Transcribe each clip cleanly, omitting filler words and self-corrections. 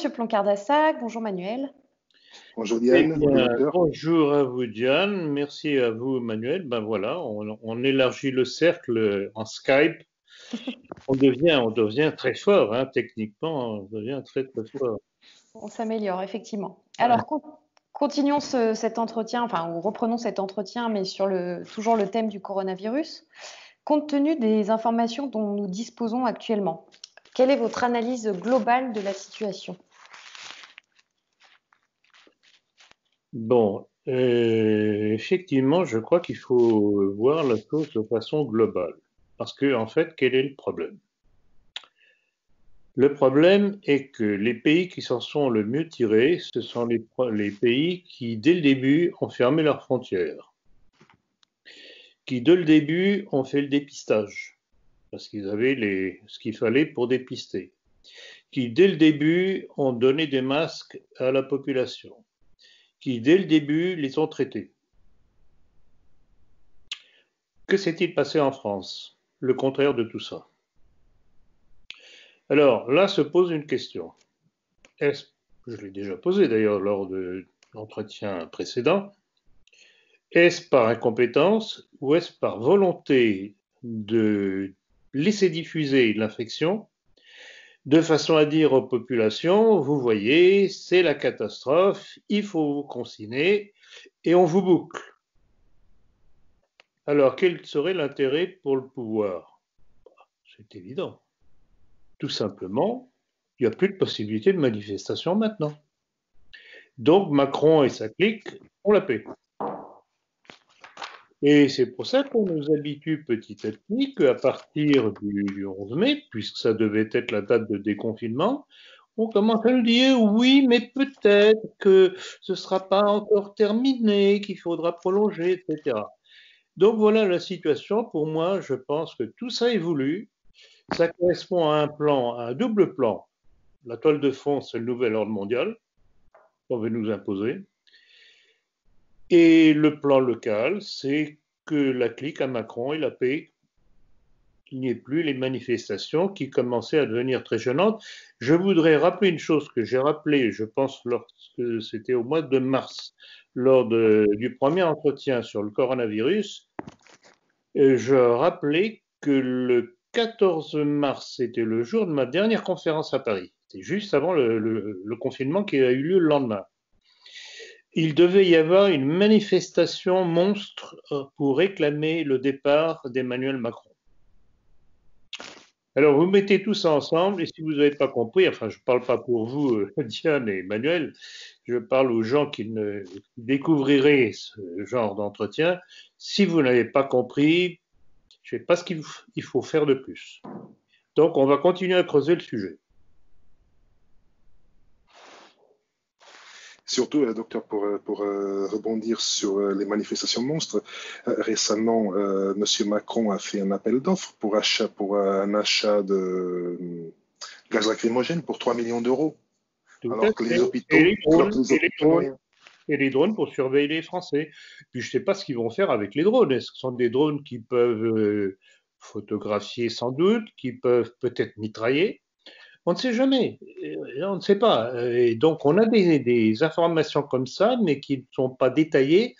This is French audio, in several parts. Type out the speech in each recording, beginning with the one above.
Monsieur Plancard-Dassac, bonjour Manuel. Bonjour Eh Diane, bonjour bien, docteur. bonjour à vous Diane, merci à vous Manuel. Ben voilà, on élargit le cercle en Skype. On devient très fort, hein, techniquement, on devient très très fort. On s'améliore, effectivement. Ouais. Alors, continuons cet entretien, enfin, ou reprenons cet entretien, mais sur toujours le thème du coronavirus. Compte tenu des informations dont nous disposons actuellement, quelle est votre analyse globale de la situation? Bon, effectivement, je crois qu'il faut voir la chose de façon globale. Parce que, en fait, quel est le problème? Le problème est que les pays qui s'en sont le mieux tirés, ce sont les pays qui, dès le début, ont fermé leurs frontières, qui, dès le début, ont fait le dépistage, parce qu'ils avaient ce qu'il fallait pour dépister, qui, dès le début, ont donné des masques à la population, qui, dès le début, les ont traités. Que s'est-il passé en France? Le contraire de tout ça. Alors, là se pose une question. Je l'ai déjà posé d'ailleurs lors de l'entretien précédent, est-ce par incompétence ou est-ce par volonté de laisser diffuser l'infection de façon à dire aux populations, vous voyez, c'est la catastrophe, il faut vous confiner et on vous boucle. Alors, quel serait l'intérêt pour le pouvoir? C'est évident. Tout simplement, il n'y a plus de possibilité de manifestation maintenant. Donc, Macron et sa clique ont la paix. Et c'est pour ça qu'on nous habitue petit à petit qu'à partir du 11 mai, puisque ça devait être la date de déconfinement, on commence à nous dire oui, mais peut-être que ce ne sera pas encore terminé, qu'il faudra prolonger, etc. Donc voilà la situation. Pour moi, je pense que tout ça est voulu. Ça correspond à un plan, à un double plan. La toile de fond, c'est le nouvel ordre mondial qu'on veut nous imposer. Et le plan local, c'est que la clique à Macron et la paix, qu'il n'y ait plus les manifestations qui commençaient à devenir très gênantes. Je voudrais rappeler une chose que j'ai rappelée, je pense, lorsque c'était au mois de mars, lors du premier entretien sur le coronavirus. Je rappelais que le 14 mars, c'était le jour de ma dernière conférence à Paris. C'était juste avant le confinement qui a eu lieu le lendemain. Il devait y avoir une manifestation monstre pour réclamer le départ d'Emmanuel Macron. Alors, vous mettez tout ça ensemble, et si vous n'avez pas compris, enfin, je ne parle pas pour vous, Diane et Emmanuel, je parle aux gens qui découvriraient ce genre d'entretien. Si vous n'avez pas compris, je ne sais pas ce qu'il faut faire de plus. Donc, on va continuer à creuser le sujet. Surtout, docteur, pour rebondir sur les manifestations monstres, récemment, M. Macron a fait un appel d'offres pour un achat de gaz lacrymogène pour 3 millions d'euros. Alors que les hôpitaux... Et les drones pour surveiller les Français. Puis je ne sais pas ce qu'ils vont faire avec les drones. Est-ce que ce sont des drones qui peuvent photographier sans doute, qui peuvent peut-être mitrailler? On ne sait jamais, on ne sait pas. Et donc, on a des informations comme ça, mais qui ne sont pas détaillées.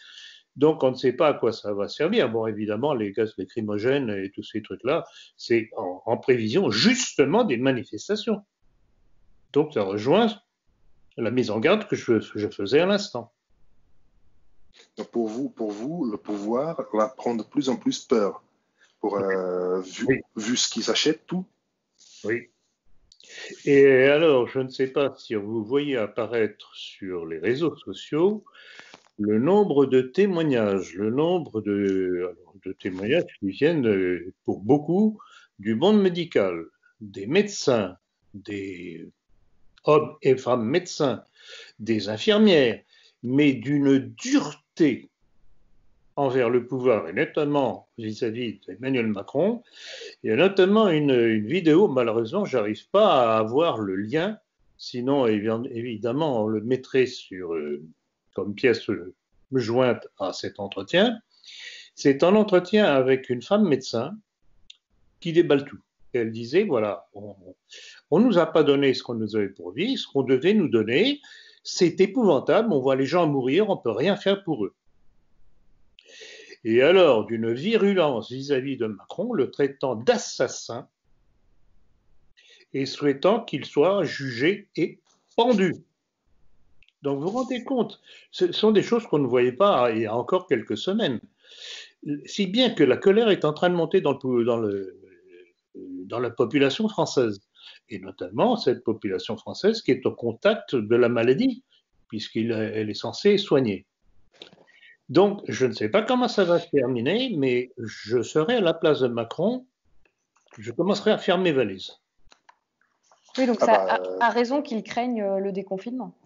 Donc, on ne sait pas à quoi ça va servir. Bon, évidemment, les gaz lacrymogènes et tous ces trucs-là, c'est en prévision justement des manifestations. Donc, ça rejoint la mise en garde que je faisais à l'instant. Donc pour vous, le pouvoir va prendre de plus en plus peur, vu ce qu'ils achètent tout. Oui. Et alors, je ne sais pas si vous voyez apparaître sur les réseaux sociaux le nombre de témoignages, de témoignages qui viennent pour beaucoup du monde médical, des médecins, des hommes et femmes médecins, des infirmières, mais d'une dureté envers le pouvoir, et notamment vis-à-vis d'Emmanuel Macron. Il y a notamment une vidéo, malheureusement, je n'arrive pas à avoir le lien, sinon évidemment on le mettrait comme pièce jointe à cet entretien. C'est un entretien avec une femme médecin qui déballe tout. et elle disait, voilà, on nous a pas donné ce qu'on nous avait promis, ce qu'on devait nous donner, c'est épouvantable, on voit les gens mourir, on peut rien faire pour eux. Et alors, d'une virulence vis-à-vis de Macron, le traitant d'assassin et souhaitant qu'il soit jugé et pendu. Donc vous vous rendez compte, ce sont des choses qu'on ne voyait pas il y a encore quelques semaines. Si bien que la colère est en train de monter dans la population française, et notamment cette population française qui est au contact de la maladie, puisqu'elle est censée soigner. Donc, je ne sais pas comment ça va se terminer, mais je serai à la place de Macron, je commencerai à faire mes valises. Oui, donc ça a raison qu'ils craignent le déconfinement.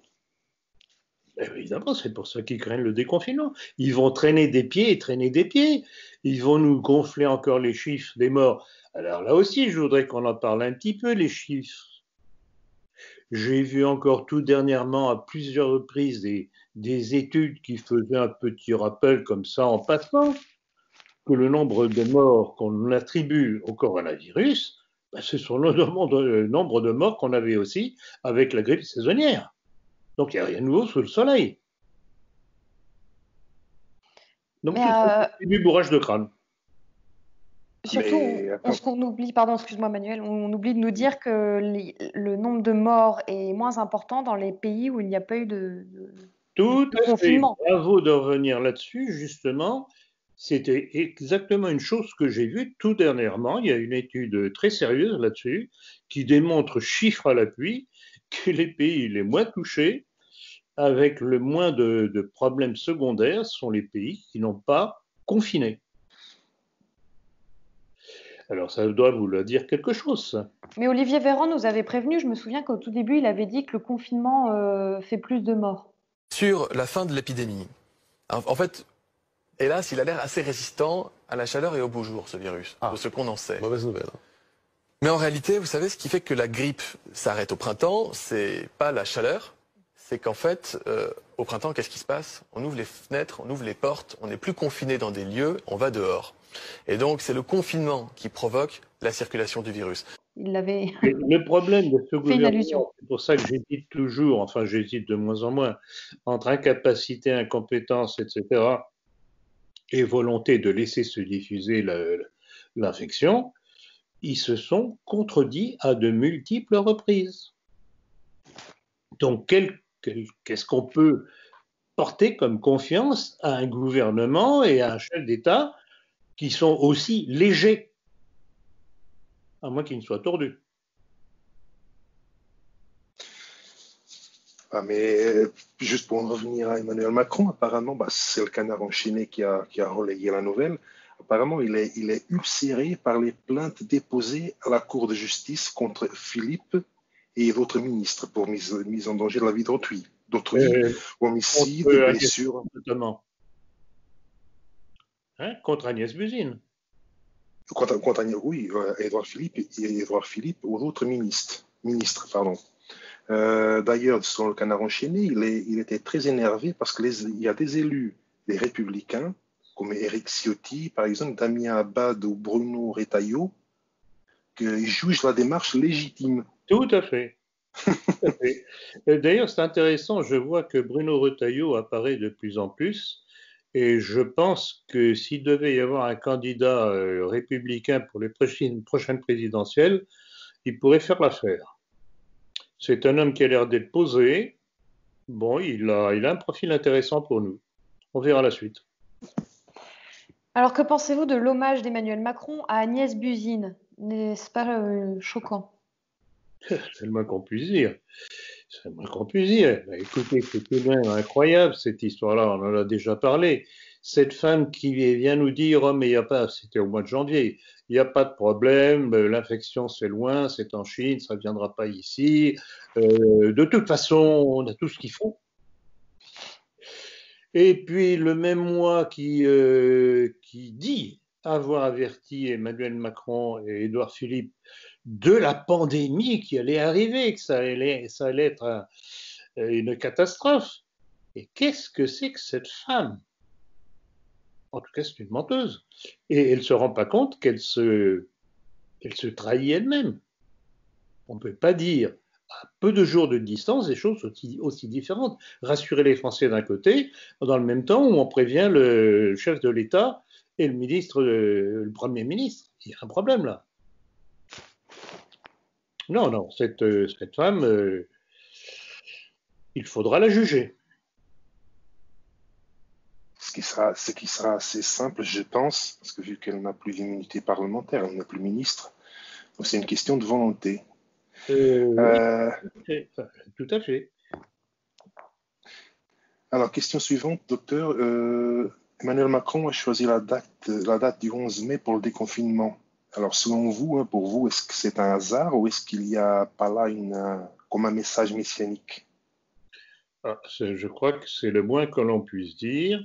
Évidemment, c'est pour ça qu'ils craignent le déconfinement. Ils vont traîner des pieds et traîner des pieds. Ils vont nous gonfler encore les chiffres des morts. Alors là aussi, je voudrais qu'on en parle un petit peu, les chiffres. J'ai vu encore tout dernièrement à plusieurs reprises des études qui faisaient un petit rappel comme ça en passant que le nombre de morts qu'on attribue au coronavirus, ce sont le nombre de morts qu'on avait aussi avec la grippe saisonnière. Donc il n'y a rien de nouveau sous le soleil. Donc c'est du bourrage de crâne. Surtout, ce qu'on oublie, pardon, excuse-moi Manuel, on oublie de nous dire que le nombre de morts est moins important dans les pays où il n'y a pas eu de confinement. Bravo de revenir là-dessus, justement. C'était exactement une chose que j'ai vue tout dernièrement. Il y a une étude très sérieuse là-dessus qui démontre, chiffre à l'appui, que les pays les moins touchés, avec le moins de problèmes secondaires, sont les pays qui n'ont pas confiné. Alors, ça doit vous dire quelque chose, ça. Mais Olivier Véran nous avait prévenu, je me souviens qu'au tout début, il avait dit que le confinement fait plus de morts. Sur la fin de l'épidémie, en fait, hélas, il a l'air assez résistant à la chaleur et au beau jour, ce virus, de ce qu'on en sait. Mauvaise nouvelle. Mais en réalité, vous savez, ce qui fait que la grippe s'arrête au printemps, c'est pas la chaleur, c'est qu'en fait, au printemps, qu'est-ce qui se passe? On ouvre les fenêtres, on ouvre les portes, on n'est plus confiné dans des lieux, on va dehors. Et donc, c'est le confinement qui provoque la circulation du virus. Il avait le problème de ce gouvernement, c'est pour ça que j'hésite toujours, enfin j'hésite de moins en moins, entre incapacité, incompétence, etc., et volonté de laisser se diffuser l'infection, ils se sont contredits à de multiples reprises. Donc, qu'est-ce qu'on peut porter comme confiance à un gouvernement et à un chef d'État qui sont aussi légers, à moins qu'ils ne soient tordus? Mais juste pour en revenir à Emmanuel Macron, apparemment, c'est le Canard enchaîné qui a relayé la nouvelle. Apparemment, il est ulcéré par les plaintes déposées à la Cour de justice contre Philippe et d'autres ministres pour mise en danger de la vie d'autrui, homicide, blessure. Notamment. Contre Agnès Buzyn. Contre Agnès, oui, Édouard Philippe ou d'autres ministres. D'ailleurs, selon le Canard enchaîné, il était très énervé parce qu'il y a des élus, des républicains, comme Éric Ciotti, par exemple, Damien Abad ou Bruno Retailleau, qui jugent la démarche légitime. Tout à fait. D'ailleurs, c'est intéressant, je vois que Bruno Retailleau apparaît de plus en plus, et je pense que s'il devait y avoir un candidat républicain pour les prochaines présidentielles, il pourrait faire l'affaire. C'est un homme qui a l'air d'être posé. Bon, il a un profil intéressant pour nous. On verra la suite. Alors, que pensez-vous de l'hommage d'Emmanuel Macron à Agnès Buzyn? N'est-ce pas choquant? C'est le moins qu'on puisse dire. C'est le moins qu'on puisse dire. Écoutez, c'est tout de même incroyable cette histoire-là. On en a déjà parlé. Cette femme qui vient nous dire, oh mais il n'y a pas, c'était au mois de janvier, il n'y a pas de problème, l'infection c'est loin, c'est en Chine, ça ne viendra pas ici. De toute façon, on a tout ce qu'il faut. Et puis le même mois qui dit avoir averti Emmanuel Macron et Édouard Philippe de la pandémie qui allait arriver, que ça allait être une catastrophe. Et qu'est-ce que c'est que cette femme? En tout cas, c'est une menteuse. Et elle ne se rend pas compte qu'elle se Elle se trahit elle-même. On ne peut pas dire à peu de jours de distance des choses aussi différentes. Rassurer les Français d'un côté, dans le même temps où on prévient le chef de l'État et le Premier ministre. Il y a un problème là. Non, cette femme, il faudra la juger. Ce qui sera assez simple, je pense, parce que vu qu'elle n'a plus d'immunité parlementaire, elle n'est plus ministre, donc c'est une question de volonté. Oui, tout à fait. Alors, question suivante, docteur. Emmanuel Macron a choisi la date du 11 mai pour le déconfinement. Alors, selon vous, pour vous, est-ce que c'est un hasard ou est-ce qu'il n'y a pas là comme un message messianique? Je crois que c'est le moins que l'on puisse dire.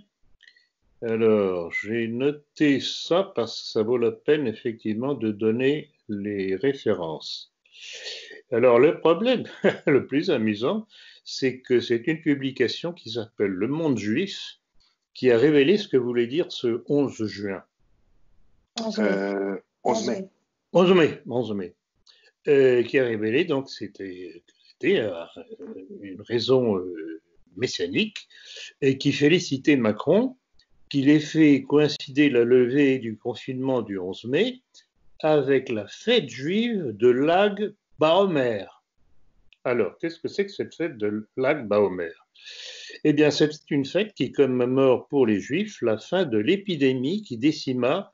Alors, j'ai noté ça parce que ça vaut la peine effectivement de donner les références. Alors, le problème le plus amusant, c'est que c'est une publication qui s'appelle Le Monde Juif qui a révélé ce que voulait dire ce 11 juin. 11 mai. 11 mai. 11 mai. Qui a révélé, donc, c'était une raison messianique et qui félicitait Macron qu'il ait fait coïncider la levée du confinement du 11 mai avec la fête juive de Lag Baomer. Alors, qu'est-ce que c'est que cette fête de Lag Baomer? Eh bien, c'est une fête qui commémore pour les Juifs la fin de l'épidémie qui décima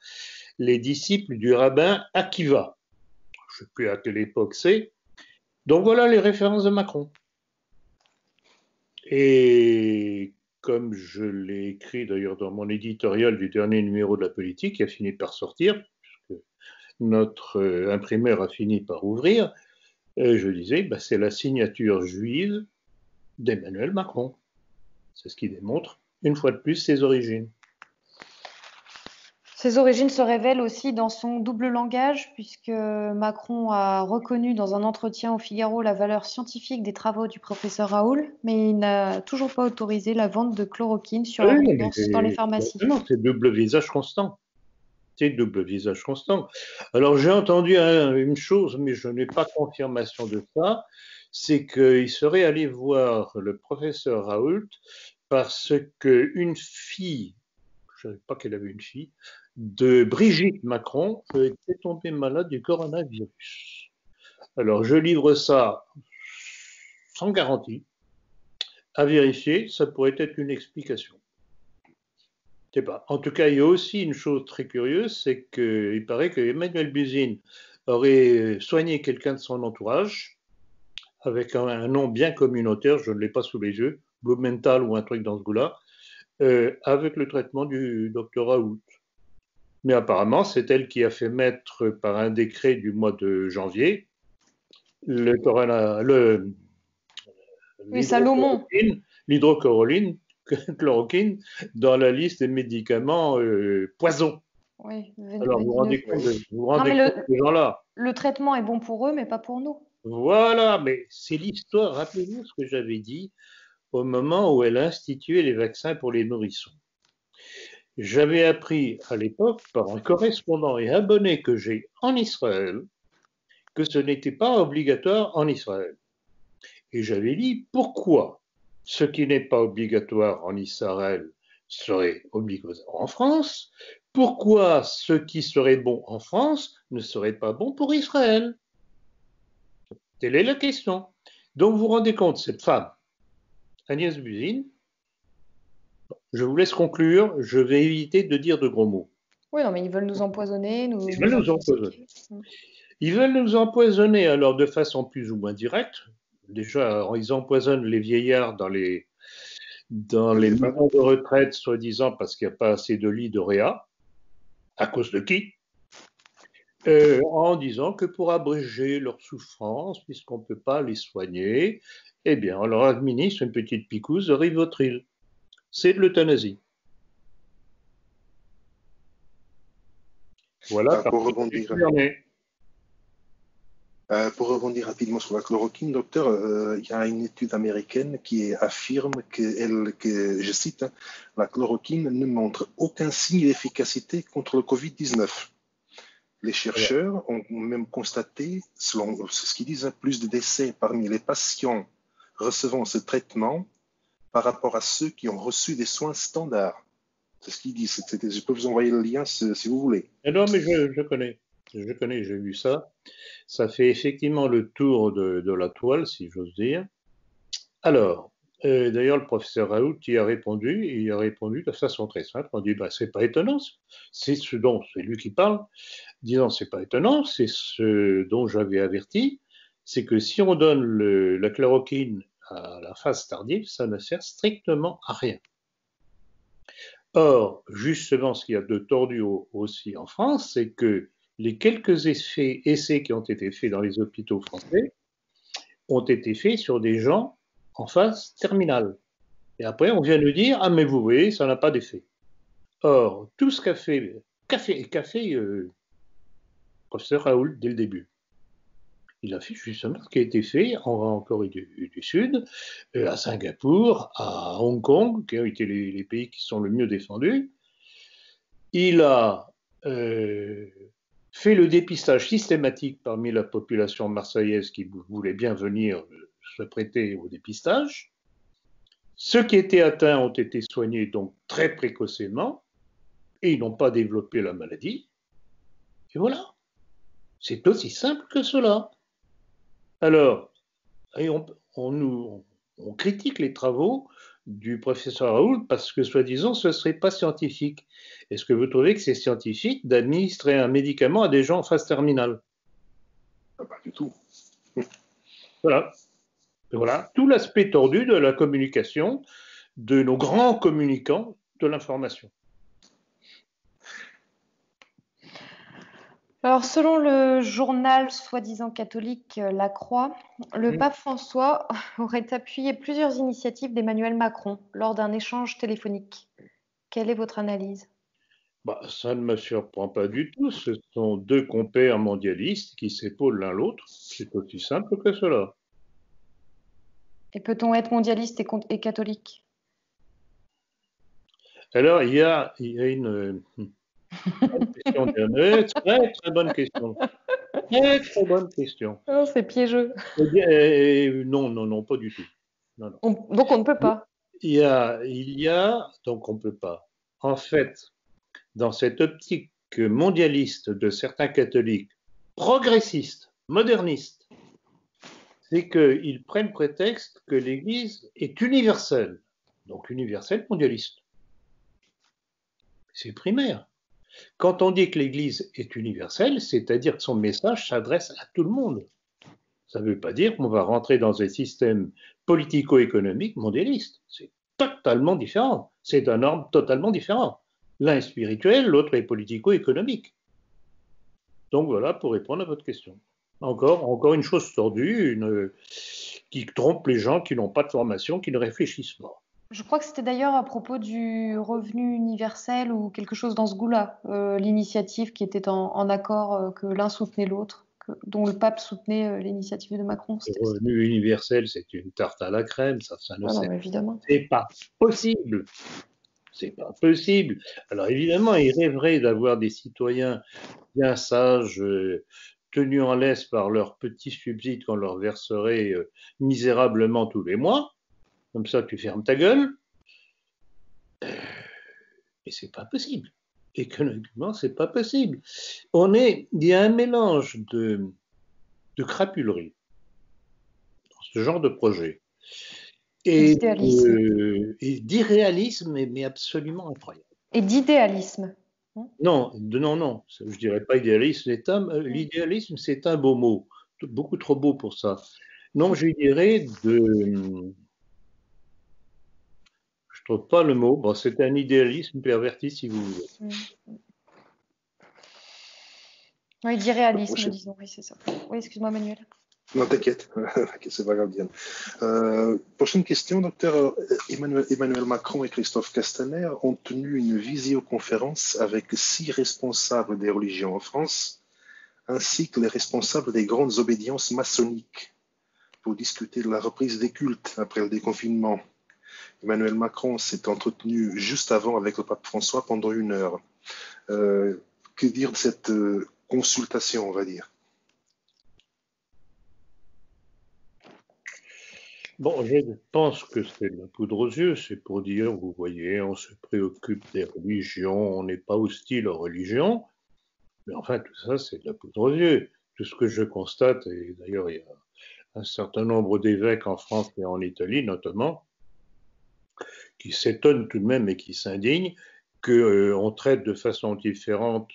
les disciples du rabbin Akiva. Je ne sais plus à quelle époque c'est. Donc voilà les références de Macron. Et comme je l'ai écrit d'ailleurs dans mon éditorial du dernier numéro de La Politique, qui a fini par sortir, puisque notre imprimeur a fini par ouvrir, je disais, c'est la signature juive d'Emmanuel Macron. C'est ce qui démontre, une fois de plus, ses origines. Ses origines se révèlent aussi dans son double langage, puisque Macron a reconnu dans un entretien au Figaro la valeur scientifique des travaux du professeur Raoul, mais il n'a toujours pas autorisé la vente de chloroquine sur ordonnance dans les pharmacies. Non, c'est double visage constant. C'est double visage constant. Alors j'ai entendu une chose, mais je n'ai pas confirmation de ça, c'est qu'il serait allé voir le professeur Raoult parce qu'une fille, je ne savais pas qu'elle avait une fille, de Brigitte Macron était tombée malade du coronavirus. Alors je livre ça sans garantie, à vérifier, ça pourrait être une explication. Je sais pas. En tout cas, il y a aussi une chose très curieuse, c'est qu'il paraît que Emmanuel Buzyn aurait soigné quelqu'un de son entourage avec un nom bien communautaire, je ne l'ai pas sous les yeux, Blumenthal ou un truc dans ce goût-là, avec le traitement du docteur Raoult. Mais apparemment, c'est elle qui a fait mettre par un décret du mois de janvier l'hydrochloroquine dans la liste des médicaments poison. Oui, alors vous vous rendez compte de ces gens-là. Le traitement est bon pour eux, mais pas pour nous. Voilà, mais c'est l'histoire. Rappelez-vous ce que j'avais dit au moment où elle a institué les vaccins pour les nourrissons. J'avais appris à l'époque par un correspondant et abonné que j'ai en Israël que ce n'était pas obligatoire en Israël. Et j'avais dit pourquoi ce qui n'est pas obligatoire en Israël serait obligatoire en France, pourquoi ce qui serait bon en France ne serait pas bon pour Israël? Telle est la question. Donc vous vous rendez compte, cette femme, Agnès Buzyn, je vous laisse conclure, je vais éviter de dire de gros mots. Oui, non, mais ils veulent nous empoisonner. Ils veulent nous empoisonner alors de façon plus ou moins directe. Déjà, ils empoisonnent les vieillards dans les maisons de retraite, soi-disant parce qu'il n'y a pas assez de lits de réa. À cause de qui? En disant que pour abréger leur souffrance, puisqu'on ne peut pas les soigner, eh bien, on leur administre une petite picouse de Rivotril. C'est de l'euthanasie. Voilà. Pour rebondir rapidement sur la chloroquine, docteur, il y a une étude américaine qui affirme que, je cite, la chloroquine ne montre aucun signe d'efficacité contre le Covid-19. Les chercheurs ont même constaté, selon ce qu'ils disent, plus de décès parmi les patients recevant ce traitement par rapport à ceux qui ont reçu des soins standards. C'est ce qu'ils disent. Je peux vous envoyer le lien si vous voulez. Non, mais je connais. Je connais, j'ai vu ça. Ça fait effectivement le tour de la toile, si j'ose dire. Alors, d'ailleurs, le professeur Raoult y a répondu, et il a répondu de façon très simple. On dit, c'est pas étonnant, c'est ce dont, c'est lui qui parle, disant, c'est pas étonnant, c'est ce dont j'avais averti, c'est que si on donne la chloroquine à la phase tardive, ça ne sert strictement à rien. Or, justement, ce qu'il y a de tordu aussi en France, c'est que les quelques essais qui ont été faits dans les hôpitaux français ont été faits sur des gens en phase terminale. Et après, on vient nous dire, ah mais vous voyez, ça n'a pas d'effet. Or, tout ce qu'a fait le professeur Raoult dès le début, il a fait justement ce qui a été fait en Corée du Sud, à Singapour, à Hong Kong, qui ont été les pays qui sont le mieux défendus. Il a fait le dépistage systématique parmi la population marseillaise qui voulait bien venir se prêter au dépistage. Ceux qui étaient atteints ont été soignés donc très précocement et ils n'ont pas développé la maladie. Et voilà. C'est aussi simple que cela. Alors, on critique les travaux du professeur Raoult parce que, soi-disant, ce ne serait pas scientifique. Est-ce que vous trouvez que c'est scientifique d'administrer un médicament à des gens en phase terminale? Pas du tout. Voilà. Et voilà tout l'aspect tordu de la communication de nos grands communicants de l'information. Alors, selon le journal soi-disant catholique La Croix, le pape François aurait appuyé plusieurs initiatives d'Emmanuel Macron lors d'un échange téléphonique. Quelle est votre analyse? Ça ne me surprend pas du tout. Ce sont deux compères mondialistes qui s'épaulent l'un l'autre. C'est aussi simple que cela. Et peut-on être mondialiste et catholique? Alors, il y a une question, très bonne question. Très bonne question. Oh, c'est piégeux. Non, pas du tout. Non. Donc on ne peut pas. Il y a, donc on ne peut pas. En fait, dans cette optique mondialiste de certains catholiques progressistes, modernistes, c'est qu'ils prennent prétexte que l'Église est universelle, donc universelle mondialiste. C'est primaire. Quand on dit que l'Église est universelle, c'est-à-dire que son message s'adresse à tout le monde. Ça ne veut pas dire qu'on va rentrer dans un système politico-économique mondialiste. C'est totalement différent. C'est un ordre totalement différent. L'un est spirituel, l'autre est politico-économique. Donc voilà pour répondre à votre question. Encore une chose tordue, qui trompe les gens qui n'ont pas de formation, qui ne réfléchissent pas. Je crois que c'était d'ailleurs à propos du revenu universel ou quelque chose dans ce goût-là, l'initiative qui était en accord, que l'un soutenait l'autre, dont le pape soutenait l'initiative de Macron. Le revenu universel, c'est une tarte à la crème, ça ne non, évidemment. C'est pas possible. C'est pas possible. Alors évidemment, il rêverait d'avoir des citoyens bien sages, tenus en laisse par leurs petits subsides qu'on leur verserait misérablement tous les mois. Comme ça, tu fermes ta gueule. Et c'est pas possible. Économiquement, c'est pas possible. Il y a un mélange de crapulerie dans ce genre de projet. Et d'irréalisme, mais absolument incroyable. Et d'idéalisme. Non, je dirais pas idéalisme. L'idéalisme, c'est un beau mot, beaucoup trop beau pour ça. Non, je dirais je trouve pas le mot. Bon, c'est un idéalisme perverti, si vous voulez. Oui, d'irréalisme, disons. Oui, c'est ça. Oui, excuse-moi, Manuel. Non, t'inquiète, c'est pas grave, Diane. Prochaine question, docteur. Emmanuel Macron et Christophe Castaner ont tenu une visioconférence avec 6 responsables des religions en France, ainsi que les responsables des grandes obédiences maçonniques, pour discuter de la reprise des cultes après le déconfinement. Emmanuel Macron s'est entretenu juste avant avec le pape François pendant 1 heure. Que dire de cette consultation, on va dire. Bon, je pense que c'est de la poudre aux yeux, c'est pour dire, vous voyez, on se préoccupe des religions, on n'est pas hostile aux religions, mais enfin, tout ça, c'est de la poudre aux yeux. Tout ce que je constate, et d'ailleurs, il y a un certain nombre d'évêques en France et en Italie, notamment, qui s'étonnent tout de même et qui s'indignent qu'on traite de façon différente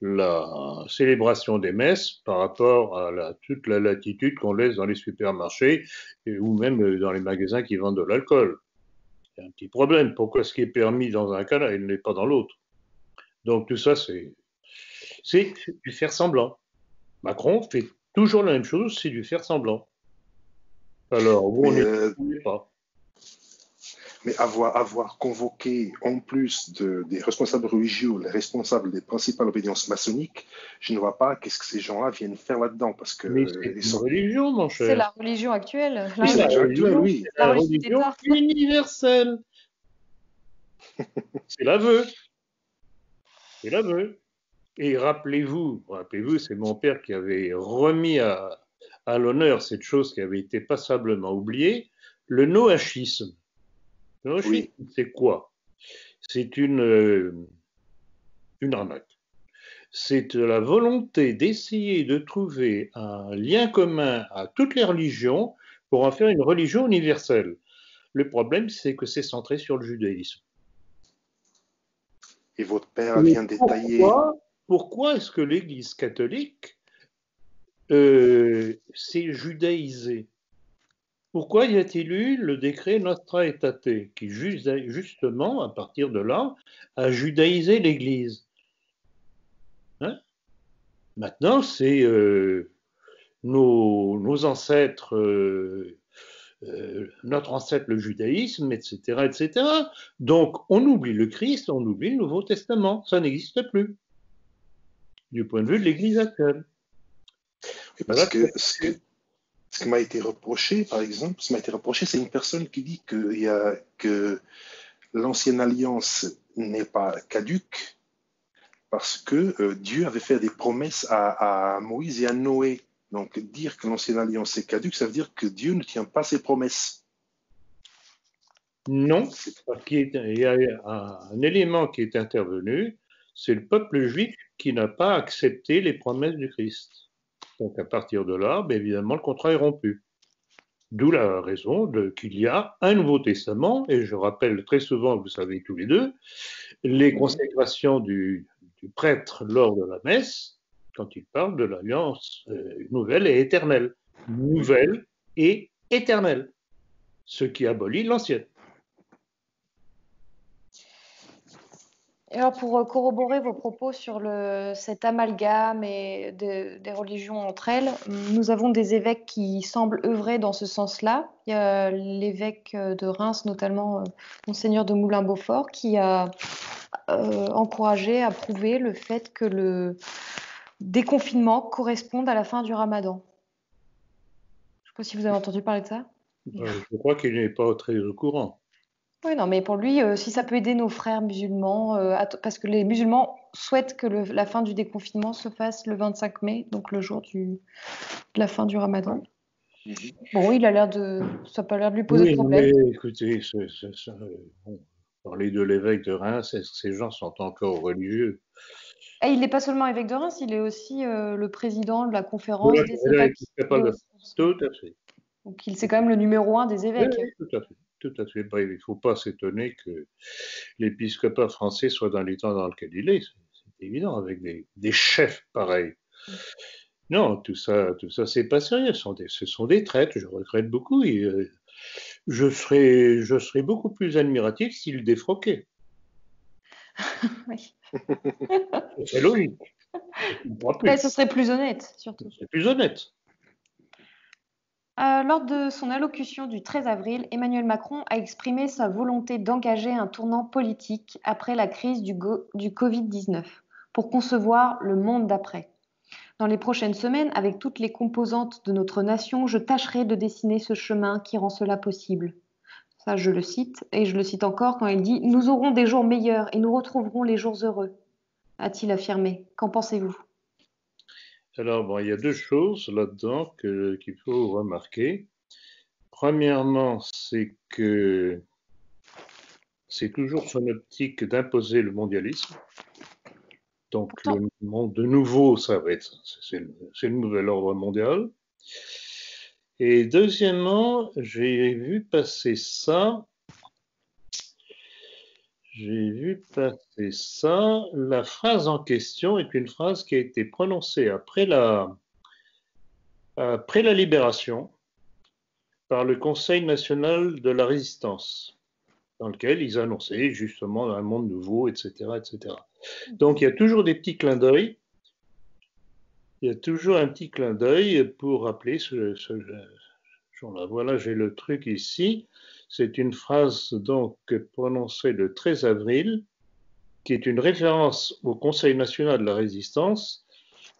la célébration des messes par rapport à toute la latitude qu'on laisse dans les supermarchés ou même dans les magasins qui vendent de l'alcool. Il y a un petit problème. Pourquoi ce qui est permis dans un cas, là, il n'est pas dans l'autre? Donc tout ça, c'est du faire semblant. Macron fait toujours la même chose, c'est du faire semblant. Alors, où on n'est pas. Mais avoir convoqué en plus des responsables religieux, les responsables des principales obédiences maçonniques, je ne vois pas qu'est-ce que ces gens-là viennent faire là-dedans. Parce que mais c'est une religion, mon cher. C'est la religion actuelle. C'est la religion actuelle, oui. C'est la religion universelle. C'est l'aveu. C'est l'aveu. Et rappelez-vous, c'est mon père qui avait remis à l'honneur cette chose qui avait été passablement oubliée, le noachisme. Le noachisme, oui. C'est quoi? C'est une arnaque. C'est la volonté d'essayer de trouver un lien commun à toutes les religions pour en faire une religion universelle. Le problème, c'est que c'est centré sur le judaïsme. Et votre père vient détailler... Pourquoi est-ce que l'Église catholique s'est judaïsée? Pourquoi y a-t-il eu le décret Nostra Aetate qui, justement, à partir de là, a judaïsé l'Église? Hein? Maintenant, c'est nos ancêtres, notre ancêtre le judaïsme, etc., etc. Donc, on oublie le Christ, on oublie le Nouveau Testament. Ça n'existe plus, du point de vue de l'Église actuelle. Parce que ce qui m'a été reproché, par exemple, c'est une personne qui dit que l'ancienne alliance n'est pas caduque parce que Dieu avait fait des promesses à Moïse et à Noé. Donc, dire que l'ancienne alliance est caduque, ça veut dire que Dieu ne tient pas ses promesses. Non, parce qu'il y a un élément qui est intervenu, c'est le peuple juif qui n'a pas accepté les promesses du Christ. Donc, à partir de là, bien évidemment, le contrat est rompu. D'où la raison qu'il y a un Nouveau Testament, et je rappelle très souvent, vous savez tous les deux, les consécrations du prêtre lors de la messe, quand il parle de l'alliance nouvelle et éternelle. Nouvelle et éternelle. Ce qui abolit l'ancienne. Et alors, pour corroborer vos propos sur cet amalgame et des religions entre elles, nous avons des évêques qui semblent œuvrer dans ce sens-là. Il y a l'évêque de Reims, notamment Monseigneur de Moulin-Beaufort, qui a encouragé, approuvé le fait que le déconfinement corresponde à la fin du Ramadan. Je ne sais pas si vous avez entendu parler de ça. Je crois qu'il n'est pas très au courant. Oui, non, mais pour lui, si ça peut aider nos frères musulmans, parce que les musulmans souhaitent que la fin du déconfinement se fasse le 25 mai, donc le jour de la fin du Ramadan. Bon, ça n'a pas l'air de lui poser de problème. Mais écoutez, parler de l'évêque de Reims, est-ce que ces gens sont encore religieux? Et il n'est pas seulement évêque de Reims, il est aussi le président de la conférence des évêques. Tout à fait. Donc c'est quand même le numéro 1 des évêques. Oui, tout à fait. Tout à fait. Bref, il ne faut pas s'étonner que l'épiscopat français soit dans l'état dans lequel il est. C'est évident, avec des chefs pareils. Non, tout ça, c'est pas sérieux. Ce sont des traites. Je regrette beaucoup. Et, je serais beaucoup plus admiratif s'ils défroquaient. Oui. C'est logique. Ce serait plus honnête, surtout. C'est plus honnête. Lors de son allocution du 13 avril, Emmanuel Macron a exprimé sa volonté d'engager un tournant politique après la crise du Covid-19 pour concevoir le monde d'après. Dans les prochaines semaines, avec toutes les composantes de notre nation, je tâcherai de dessiner ce chemin qui rend cela possible. Ça, je le cite, et je le cite encore quand il dit « Nous aurons des jours meilleurs et nous retrouverons les jours heureux », a-t-il affirmé. Qu'en pensez-vous ? Alors, bon, il y a deux choses là-dedans qu'il faut remarquer. Premièrement, c'est que c'est toujours son optique d'imposer le mondialisme. Donc, Pourtant, le monde de nouveau, ça va être, c'est le nouvel ordre mondial. Et deuxièmement, j'ai vu passer ça. La phrase en question est une phrase qui a été prononcée après la libération par le Conseil national de la résistance, dans lequel ils annonçaient justement un monde nouveau, etc., etc. Donc il y a toujours des petits clins d'œil. Il y a toujours un petit clin d'œil pour rappeler ce jour-là. Voilà, j'ai le truc ici. C'est une phrase donc prononcée le 13 avril, qui est une référence au Conseil national de la résistance,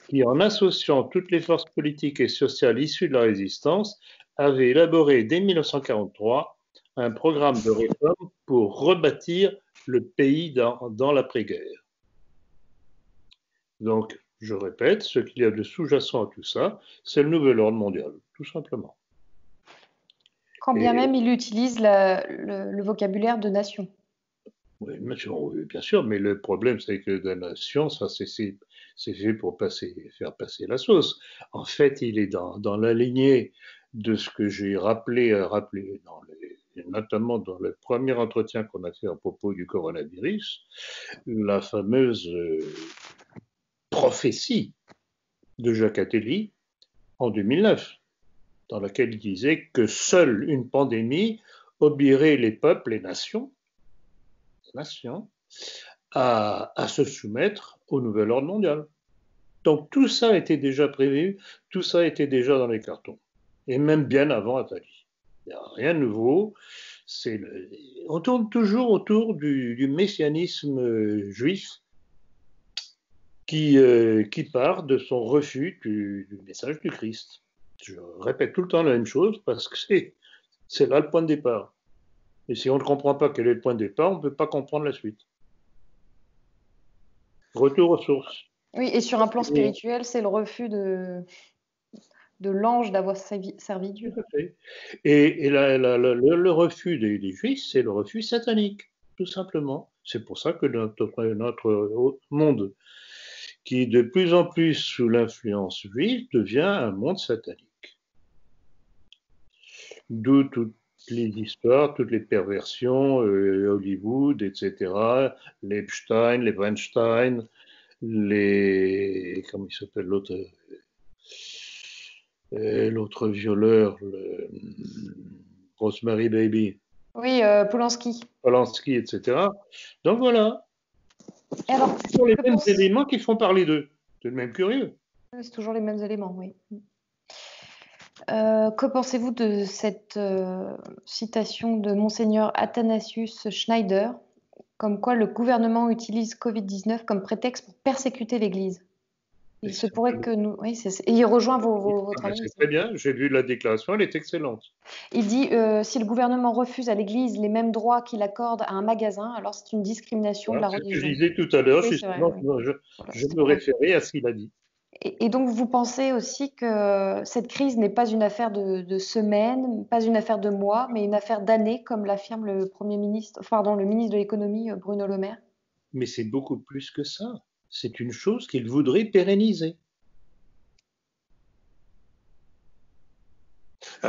qui, en associant toutes les forces politiques et sociales issues de la résistance, avait élaboré dès 1943 un programme de réforme pour rebâtir le pays dans l'après-guerre. Donc, je répète, ce qu'il y a de sous-jacent à tout ça, c'est le nouvel ordre mondial, tout simplement. quand bien même il utilise le vocabulaire de nation. Oui, bien sûr, mais le problème, c'est que la nation, ça, c'est fait pour faire passer la sauce. En fait, il est dans la lignée de ce que j'ai rappelé notamment dans le premier entretien qu'on a fait à propos du coronavirus, la fameuse prophétie de Jacques Attali en 2009, dans laquelle il disait que seule une pandémie obligerait les peuples, les nations, à se soumettre au nouvel ordre mondial. Donc tout ça était déjà prévu, tout ça était déjà dans les cartons, et même bien avant Attali. Il n'y a rien de nouveau. On tourne toujours autour du messianisme juif qui part de son refus du message du Christ. Je répète tout le temps la même chose parce que c'est là le point de départ. Et si on ne comprend pas quel est le point de départ, on ne peut pas comprendre la suite. Retour aux sources. Oui, et sur un plan spirituel, c'est le refus de l'ange d'avoir servi Dieu. Tout à fait. Et le refus des Juifs, c'est le refus satanique, tout simplement. C'est pour ça que notre monde, qui est de plus en plus sous l'influence juive, devient un monde satanique. D'où toutes les histoires, toutes les perversions, Hollywood, etc., les Epstein, les Weinstein, comment il s'appelle l'autre violeur, Rosemary Baby. Oui, Polanski. Polanski, etc. Donc voilà. Et alors, ce sont les mêmes éléments qui font parler d'eux. C'est même curieux. C'est toujours les mêmes éléments, oui. Que pensez-vous de cette citation de Monseigneur Athanasius Schneider, comme quoi le gouvernement utilise Covid-19 comme prétexte pour persécuter l'Église? Il se pourrait que nous... Oui, et il rejoint votre analyse. C'est très bien, j'ai vu la déclaration, elle est excellente. Il dit si le gouvernement refuse à l'Église les mêmes droits qu'il accorde à un magasin, alors c'est une discrimination de la religion. C'est ce que je disais tout à l'heure, oui, je me référais à ce qu'il a dit. Et donc, vous pensez aussi que cette crise n'est pas une affaire de semaines, pas une affaire de mois, mais une affaire d'années, comme l'affirme le ministre de l'économie, Bruno Le Maire? Mais c'est beaucoup plus que ça. C'est une chose qu'il voudrait pérenniser.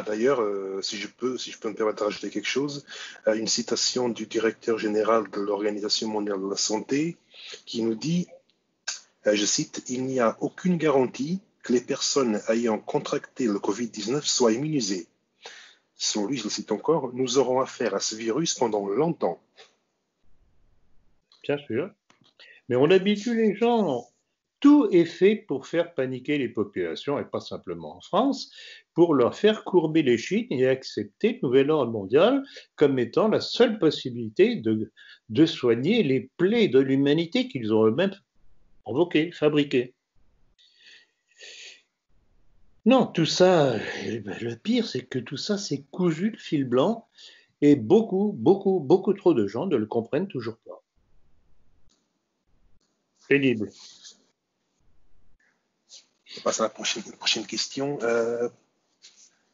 D'ailleurs, si je peux me permettre de rajouter quelque chose, une citation du directeur général de l'Organisation mondiale de la santé qui nous dit, je cite, « Il n'y a aucune garantie que les personnes ayant contracté le Covid-19 soient immunisées. Selon lui, je le cite encore, nous aurons affaire à ce virus pendant longtemps. » Bien sûr. Mais on habitue les gens. Tout est fait pour faire paniquer les populations, et pas simplement en France, pour leur faire courber les chines et accepter le nouvel ordre mondial comme étant la seule possibilité de soigner les plaies de l'humanité qu'ils ont eux-mêmes provoquées, fabriquées. Non, tout ça, le pire, c'est que tout ça, c'est cousu de fil blanc, et beaucoup trop de gens ne le comprennent toujours pas. Pénible. On passe à la prochaine question.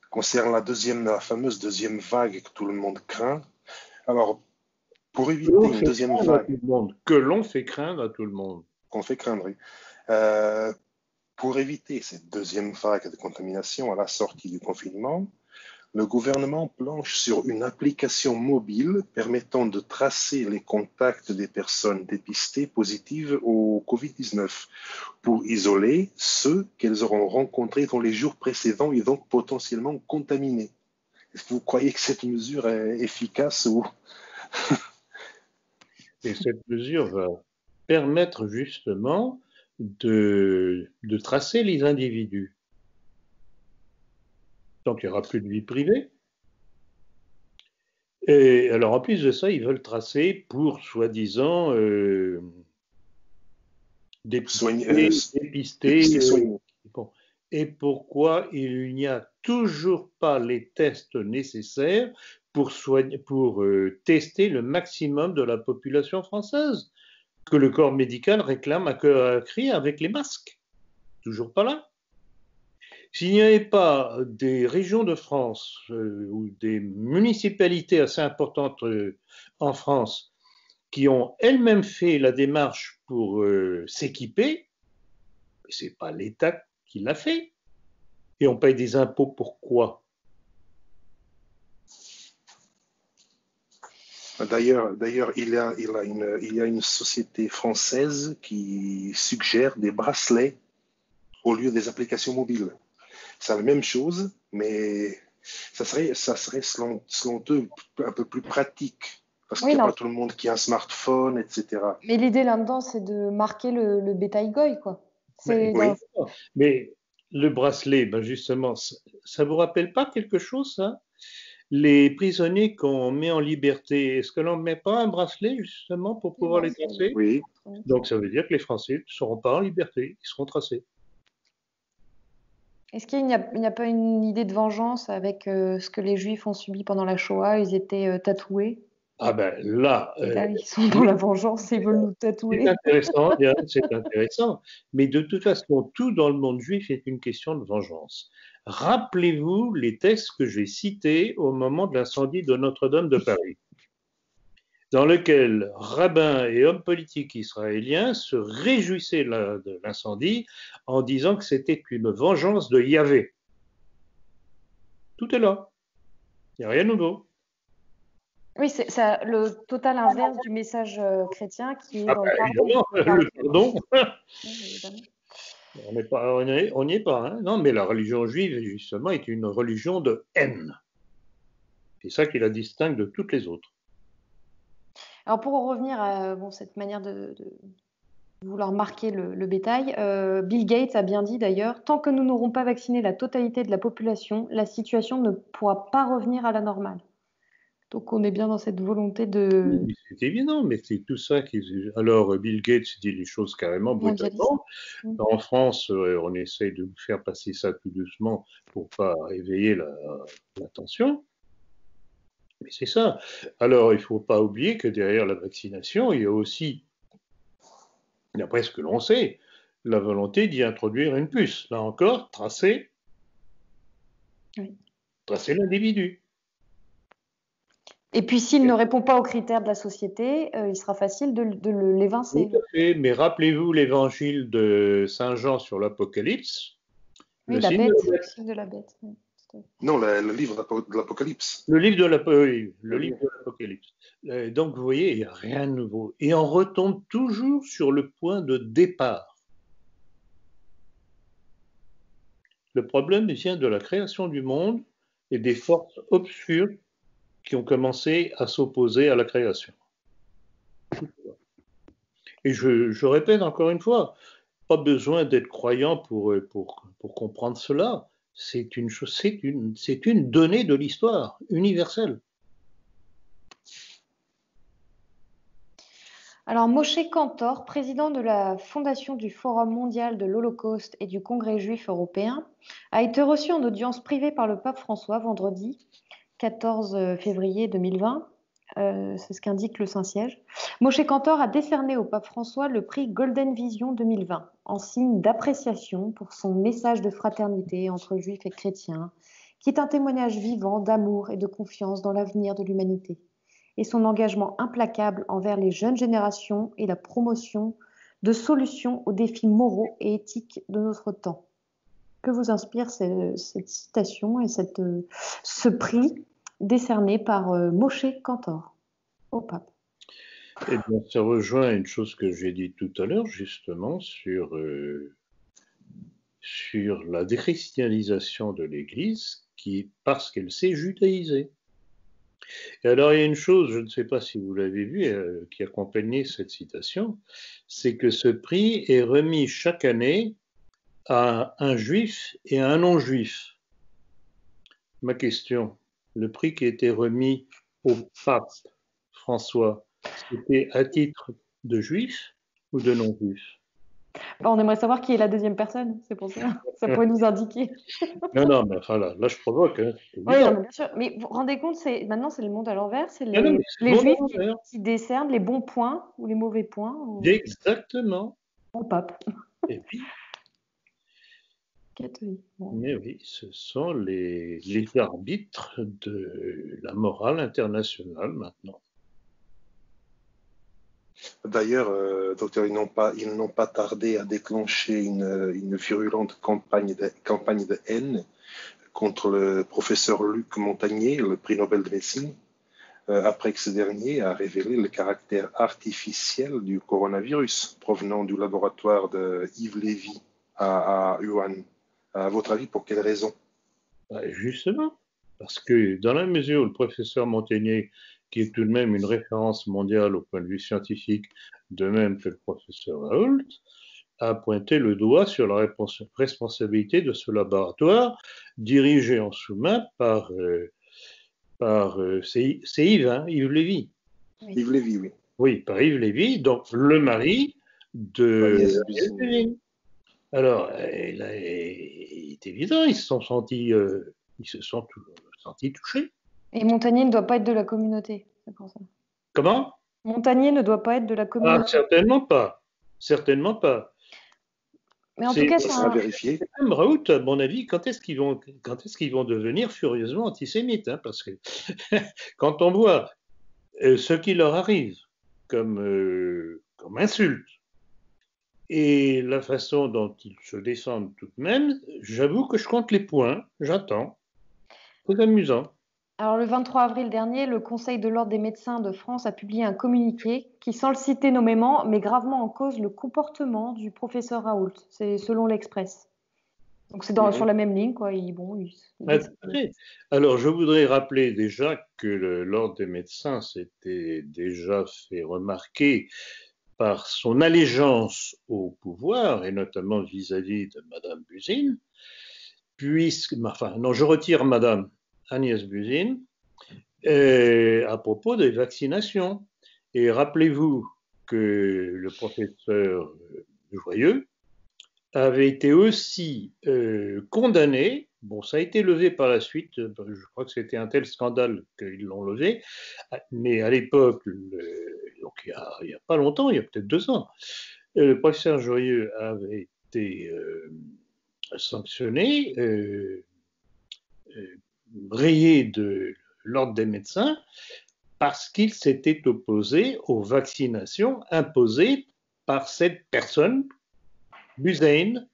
Concernant la fameuse deuxième vague que tout le monde craint. Alors, pour éviter une deuxième vague, que l'on fait craindre à tout le monde, qu'on fait craindre, oui. Pour éviter cette deuxième vague de contamination à la sortie du confinement, le gouvernement planche sur une application mobile permettant de tracer les contacts des personnes dépistées positives au Covid-19 pour isoler ceux qu'elles auront rencontrés dans les jours précédents et donc potentiellement contaminés. Est-ce que vous croyez que cette mesure est efficace ou... Et cette mesure va permettre justement de tracer les individus. Donc il n'y aura plus de vie privée. Et alors en plus de ça, ils veulent tracer pour soi-disant dépister. Bon. Et pourquoi il n'y a toujours pas les tests nécessaires pour tester le maximum de la population française que le corps médical réclame à cœur à cri avec les masques? Toujours pas là. S'il n'y avait pas des régions de France ou des municipalités assez importantes en France qui ont elles-mêmes fait la démarche pour s'équiper, ce n'est pas l'État qui l'a fait. Et on paye des impôts pour quoi? D'ailleurs, il y a une société française qui suggère des bracelets au lieu des applications mobiles. C'est la même chose, mais ça serait selon eux un peu plus pratique. Parce qu'il n'y a pas tout le monde qui a un smartphone, etc. Mais l'idée là-dedans, c'est de marquer le bétail goy, quoi. Oui. Mais le bracelet, ben justement, ça vous rappelle pas quelque chose, ça? Les prisonniers qu'on met en liberté, est-ce que l'on ne met pas un bracelet justement pour pouvoir les tracer? Oui. Donc ça veut dire que les Français ne seront pas en liberté, ils seront tracés. Est-ce qu'il n'y a pas une idée de vengeance avec ce que les Juifs ont subi pendant la Shoah? Ils étaient tatoués. Ah ben là, ils sont dans la vengeance et ils veulent nous tatouer. C'est intéressant. Mais de toute façon, tout dans le monde juif est une question de vengeance. Rappelez-vous les textes que j'ai cités au moment de l'incendie de Notre-Dame de Paris, dans lequel rabbins et hommes politiques israéliens se réjouissaient de l'incendie en disant que c'était une vengeance de Yahvé. Tout est là. Il n'y a rien de nouveau. Oui, c'est le total inverse du message chrétien qui est dans le pardon. Le pardon. On n'y est pas. Hein. Non, mais la religion juive, justement, est une religion de haine. C'est ça qui la distingue de toutes les autres. Alors, pour en revenir à cette manière de vouloir marquer le bétail, Bill Gates a bien dit d'ailleurs, tant que nous n'aurons pas vacciné la totalité de la population, la situation ne pourra pas revenir à la normale. Donc, on est bien dans cette volonté de... Oui, c'est évident, mais c'est tout ça qui... Alors, Bill Gates dit les choses carrément brutalement. En France, on essaye de faire passer ça tout doucement pour pas éveiller l'attention. Mais c'est ça. Alors, il ne faut pas oublier que derrière la vaccination, il y a aussi, d'après ce que l'on sait, la volonté d'y introduire une puce. Là encore, tracer l'individu. Et puis, s'il ne répond pas aux critères de la société, il sera facile de l'évincer. Tout à fait, mais rappelez-vous l'évangile de Saint Jean sur l'Apocalypse. Oui, le signe de la bête. Non, le livre de l'Apocalypse. Le livre de l'Apocalypse. Donc, vous voyez, il n'y a rien de nouveau. Et on retombe toujours sur le point de départ. Le problème vient de la création du monde et des forces obscures qui ont commencé à s'opposer à la création. Et je répète encore une fois, pas besoin d'être croyant pour comprendre cela. C'est une donnée de l'histoire universelle. Alors, Moshe Kantor, président de la Fondation du Forum mondial de l'Holocauste et du Congrès juif européen, a été reçu en audience privée par le pape François vendredi 14 février 2020 C'est ce qu'indique le Saint-Siège. Moshe Kantor a décerné au pape François le prix Golden Vision 2020, en signe d'appréciation pour son message de fraternité entre juifs et chrétiens, qui est un témoignage vivant d'amour et de confiance dans l'avenir de l'humanité, et son engagement implacable envers les jeunes générations et la promotion de solutions aux défis moraux et éthiques de notre temps. Que vous inspire cette citation et ce prix décerné par Moshe Kantor au pape? Eh bien, ça rejoint une chose que j'ai dit tout à l'heure, justement, sur la déchristianisation de l'Église, parce qu'elle s'est judaïsée. Et alors, il y a une chose, je ne sais pas si vous l'avez vu, qui accompagnait cette citation, c'est que ce prix est remis chaque année à un juif et à un non-juif. Ma question, le prix qui a été remis au pape François, c'était à titre de juif ou de non-juif? On aimerait savoir qui est la deuxième personne, c'est pour ça. Ça pourrait nous indiquer. Non, mais enfin là je provoque. Hein, oui, non, mais bien sûr. Mais vous vous rendez compte, maintenant c'est le monde à l'envers, c'est les juifs qui décernent les bons points ou les mauvais points Exactement. Au pape. Et puis, catholique. Bon. Mais oui, ce sont les arbitres de la morale internationale maintenant. D'ailleurs, docteur, ils n'ont pas tardé à déclencher une virulente campagne de haine contre le professeur Luc Montagnier, le prix Nobel de médecine, après que ce dernier a révélé le caractère artificiel du coronavirus provenant du laboratoire de Yves Lévy à Wuhan. À votre avis, pour quelle raison? Justement, parce que dans la mesure où le professeur Montagnier, qui est tout de même une référence mondiale au point de vue scientifique, de même que le professeur Raoult, a pointé le doigt sur la responsabilité de ce laboratoire dirigé en sous-main par c'est Yves, hein, Yves Lévy. Oui. Yves Lévy, oui. Oui, par Yves Lévy, donc le mari de Buzyn. Alors, il est évident, ils se sont sentis touchés. Et Montagnier ne doit pas être de la communauté, c'est pour ça. Comment? Montagnier ne doit pas être de la communauté. Ah, certainement pas. Certainement pas. Mais en tout cas, ça sera vérifié. Même Raoult, à mon avis, quand est-ce qu'ils vont devenir furieusement antisémites, hein, parce que quand on voit ce qui leur arrive comme insulte et la façon dont ils se descendent tout de même, j'avoue que je compte les points, j'attends. C'est amusant. Alors, le 23 avril dernier, le Conseil de l'Ordre des médecins de France a publié un communiqué qui, sans le citer nommément, met gravement en cause le comportement du professeur Raoult. C'est selon l'Express. Donc, c'est sur la même ligne, quoi. Alors, je voudrais rappeler déjà que l'Ordre des médecins s'était déjà fait remarquer par son allégeance au pouvoir, et notamment vis-à-vis de Madame Buzyn, je retire Madame Agnès Buzyn, à propos des vaccinations. Et rappelez-vous que le professeur Joyeux avait été aussi condamné. Bon, ça a été levé par la suite. Je crois que c'était un tel scandale qu'ils l'ont levé. Mais à l'époque, donc il n'y a pas longtemps, il y a peut-être 2 ans, le professeur Joyeux avait été sanctionné, rayé de l'Ordre des médecins, parce qu'il s'était opposé aux vaccinations imposées par cette personne, Buzyn.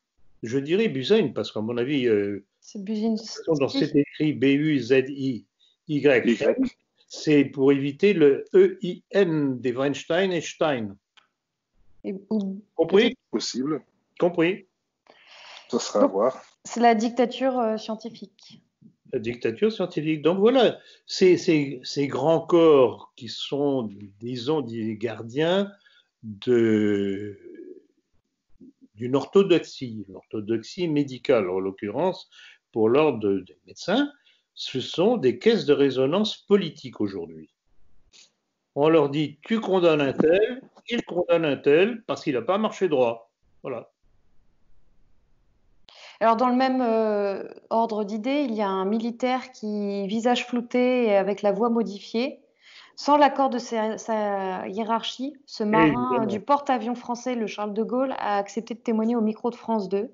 Je dirais Buzyn parce qu'à mon avis, c'est Buzyn. Dans c'est écrit B-U-Z-I-Y, c'est pour éviter le E-I-N des Weinstein et Stein. Compris? Possible. Compris. Ça sera à voir. C'est la dictature scientifique. La dictature scientifique. Donc voilà, ces grands corps qui sont, disons, des gardiens d'une orthodoxie, l'orthodoxie médicale en l'occurrence, pour l'ordre des médecins, ce sont des caisses de résonance politique aujourd'hui. On leur dit, tu condamnes un tel, il condamne un tel parce qu'il n'a pas marché droit. Voilà. Alors, dans le même ordre d'idées, il y a un militaire qui, visage flouté et avec la voix modifiée, Sans l'accord de sa hiérarchie, ce marin du porte-avions français, le Charles de Gaulle, a accepté de témoigner au micro de France 2.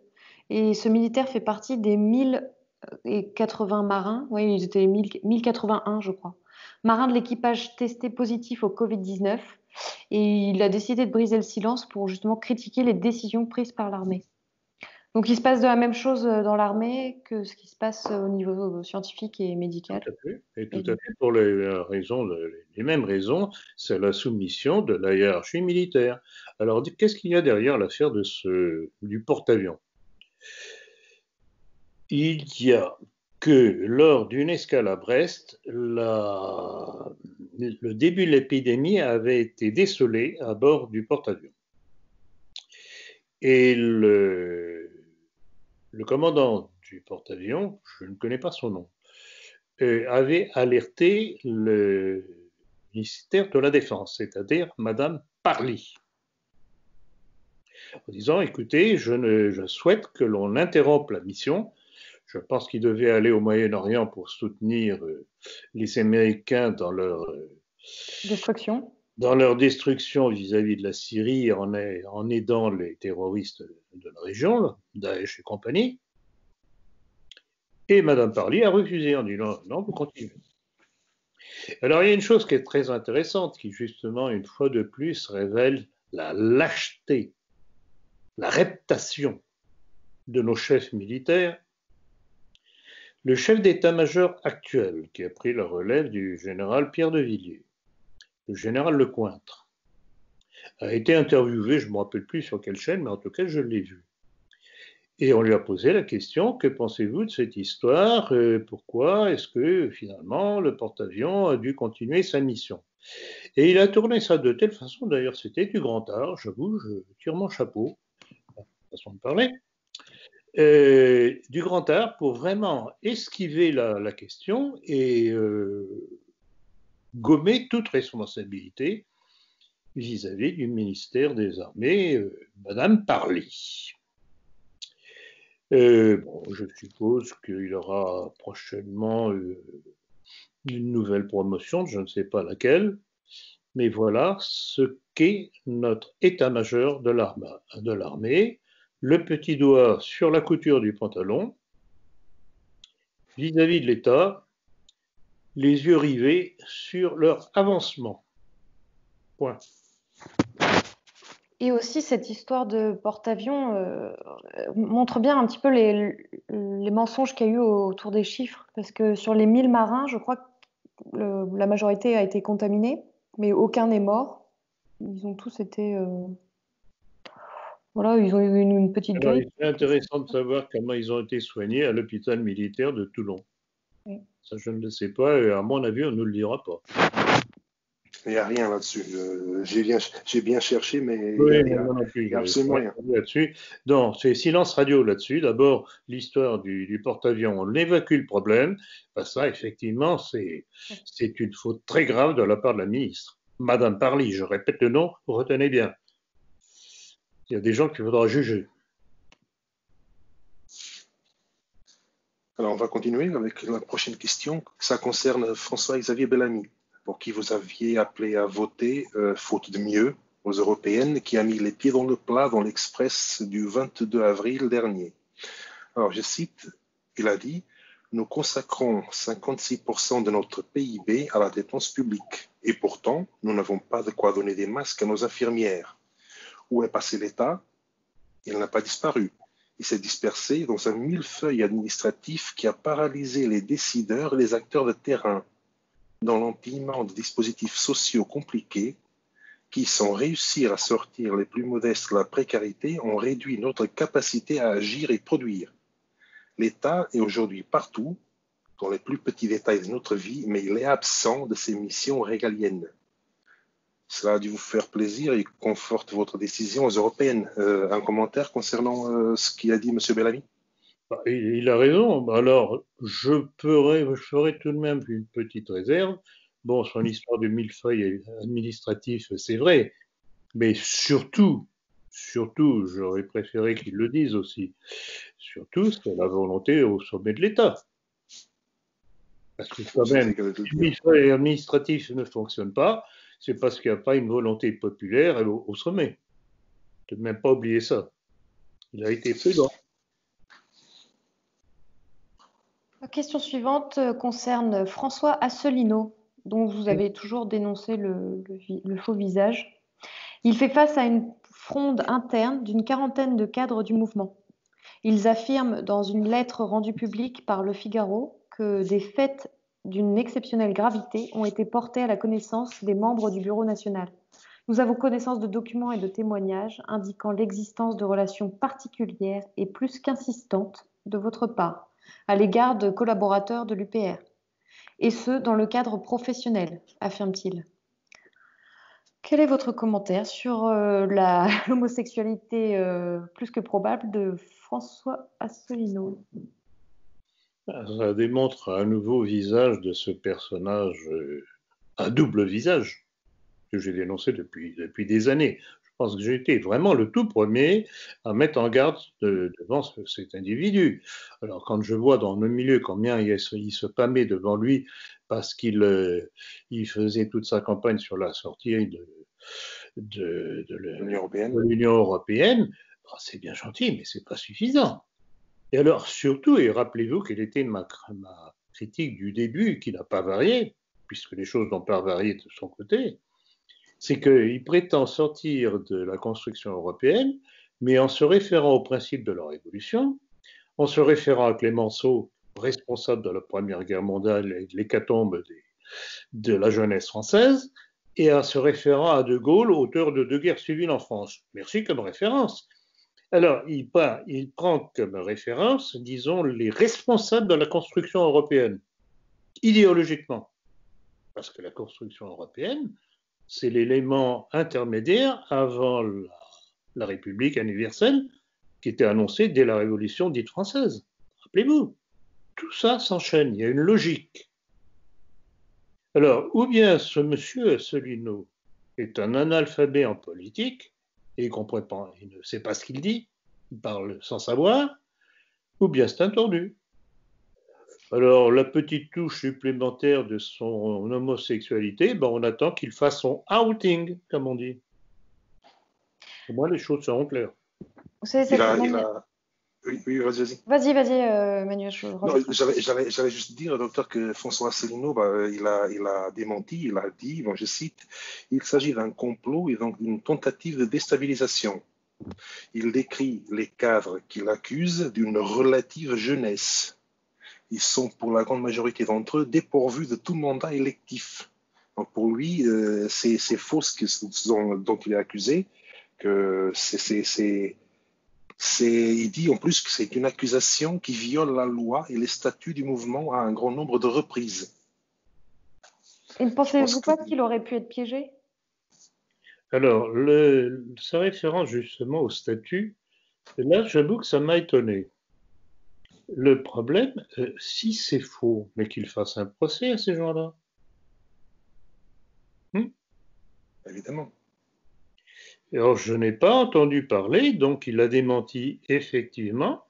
Et ce militaire fait partie des 1080 marins, oui, ils étaient 1081, je crois, marins de l'équipage testés positifs au Covid-19. Et il a décidé de briser le silence pour justement critiquer les décisions prises par l'armée. Donc il se passe de la même chose dans l'armée que ce qui se passe au niveau scientifique et médical. Tout à fait. Et tout à fait pour les mêmes raisons, c'est la soumission de la hiérarchie militaire. Alors, qu'est-ce qu'il y a derrière l'affaire du porte-avions? Il y a que lors d'une escale à Brest, le début de l'épidémie avait été décelé à bord du porte-avions. Et le commandant du porte-avions, je ne connais pas son nom, avait alerté le ministère de la Défense, c'est-à-dire Madame Parly, en disant, écoutez, je souhaite que l'on interrompe la mission. Je pense qu'il devait aller au Moyen-Orient pour soutenir les Américains dans leur destruction vis-à-vis de la Syrie en aidant les terroristes de la région, Daesh et compagnie. Et Madame Parly a refusé en disant non, vous continuez. Alors il y a une chose qui est très intéressante, qui justement, une fois de plus, révèle la lâcheté, la reptation de nos chefs militaires. Le chef d'état-major actuel, qui a pris la relève du général Pierre de Villiers, le général Lecointre, a été interviewé, je ne me rappelle plus sur quelle chaîne, mais en tout cas je l'ai vu. Et on lui a posé la question, que pensez-vous de cette histoire? Pourquoi est-ce que finalement le porte-avions a dû continuer sa mission? Et il a tourné ça de telle façon, d'ailleurs c'était du grand art, j'avoue, je tire mon chapeau, façon de parler, du grand art pour vraiment esquiver la question et gommer toute responsabilité vis-à-vis du ministère des Armées, Madame Parly. Bon, je suppose qu'il aura prochainement une nouvelle promotion, je ne sais pas laquelle, mais voilà ce qu'est notre état-major de l'armée, le petit doigt sur la couture du pantalon, vis-à-vis de l'État, les yeux rivés sur leur avancement. Point. Et aussi, cette histoire de porte-avions montre bien un petit peu les mensonges qu'il y a eu autour des chiffres. Parce que sur les 1000 marins, je crois que la majorité a été contaminée, mais aucun n'est mort. Ils ont tous été... Voilà, ils ont eu une petite grippe. C'est intéressant de savoir comment ils ont été soignés à l'hôpital militaire de Toulon. Oui. Ça, je ne le sais pas, et à mon avis, on ne nous le dira pas. Il n'y a rien là-dessus. J'ai bien cherché, mais oui, il n'y a absolument rien. Là-dessus. Donc, c'est silence radio là-dessus. D'abord, l'histoire du porte-avions, on évacue le problème. Ben, ça, effectivement, c'est une faute très grave de la part de la ministre. Madame Parly, je répète le nom, retenez bien. Il y a des gens qu'il faudra juger. Alors, on va continuer avec la prochaine question. Ça concerne François-Xavier Bellamy, pour qui vous aviez appelé à voter, faute de mieux, aux européennes, qui a mis les pieds dans le plat dans l'Express du 22 avril dernier. Alors, je cite, il a dit « Nous consacrons 56% de notre PIB à la dépense publique, et pourtant, nous n'avons pas de quoi donner des masques à nos infirmières. Où est passé l'État? Il n'a pas disparu. Il s'est dispersé dans un millefeuille administratif qui a paralysé les décideurs et les acteurs de terrain, dans l'empilement de dispositifs sociaux compliqués qui, sans réussir à sortir les plus modestes de la précarité, ont réduit notre capacité à agir et produire. L'État est aujourd'hui partout, dans les plus petits détails de notre vie, mais il est absent de ses missions régaliennes. Cela a dû vous faire plaisir et conforte votre décision aux européennes. Un commentaire concernant ce qu'a dit M. Bellamy? Il a raison. Alors, je ferai tout de même une petite réserve. Bon, son histoire de millefeuille administratif, c'est vrai. Mais surtout, j'aurais préféré qu'il le dise aussi. Surtout, c'est la volonté au sommet de l'État. Parce que quand même, si l'administratif ne fonctionne pas, c'est parce qu'il n'y a pas une volonté populaire au sommet. Je ne même pas oublier ça. Il a été prudent. La question suivante concerne François Asselineau, dont vous avez toujours dénoncé le faux visage. Il fait face à une fronde interne d'une quarantaine de cadres du mouvement. Ils affirment dans une lettre rendue publique par Le Figaro que des faits d'une exceptionnelle gravité ont été portés à la connaissance des membres du Bureau national. Nous avons connaissance de documents et de témoignages indiquant l'existence de relations particulières et plus qu'insistantes de votre part à l'égard de collaborateurs de l'UPR, et ce, dans le cadre professionnel, affirme-t-il. Quel est votre commentaire sur l'homosexualité plus que probable de François Asselineau? Ça démontre un nouveau visage de ce personnage, un double visage, que j'ai dénoncé depuis des années. Je pense que j'ai été vraiment le tout premier à mettre en garde devant cet individu. Alors quand je vois dans le milieu combien il se pâmait devant lui parce qu'il faisait toute sa campagne sur la sortie de l'Union européenne, c'est bien gentil, mais c'est pas suffisant. Et alors surtout, et rappelez-vous quelle était ma critique du début, qui n'a pas varié, puisque les choses n'ont pas varié de son côté, c'est qu'il prétend sortir de la construction européenne, mais en se référant au principe de la Révolution, en se référant à Clémenceau, responsable de la Première Guerre mondiale et de l'hécatombe de la jeunesse française, et en se référant à De Gaulle, auteur de 2 guerres civiles en France. Merci comme référence. Alors, il prend comme référence, disons, les responsables de la construction européenne, idéologiquement. Parce que la construction européenne, c'est l'élément intermédiaire avant la République universelle qui était annoncée dès la Révolution dite française. Rappelez-vous, tout ça s'enchaîne, il y a une logique. Alors, ou bien ce monsieur Asselineau est un analphabet en politique, et il comprend pas, il ne sait pas ce qu'il dit, il parle sans savoir, ou bien c'est un tordu. Alors, la petite touche supplémentaire de son homosexualité, on attend qu'il fasse son outing, comme on dit. Pour moi, les choses seront claires. Vous savez, Oui, vas-y. Vas-y, Manuel. J'allais juste dire, docteur, que François Asselineau, il a démenti, il a dit, je cite, il s'agit d'un complot et donc d'une tentative de déstabilisation. Il décrit les cadres qu'il accuse d'une relative jeunesse. Ils sont, pour la grande majorité d'entre eux, dépourvus de tout mandat électif. Donc pour lui, c'est faux dont il est accusé, que il dit en plus que c'est une accusation qui viole la loi et les statuts du mouvement à un grand nombre de reprises. Et ne pensez-vous pas qu'il aurait pu être piégé? Alors, sa référence justement au statut, là, j'avoue que ça m'a étonné. Le problème, si c'est faux, mais qu'il fasse un procès à ces gens-là. Évidemment. Alors, je n'ai pas entendu parler, donc il a démenti effectivement.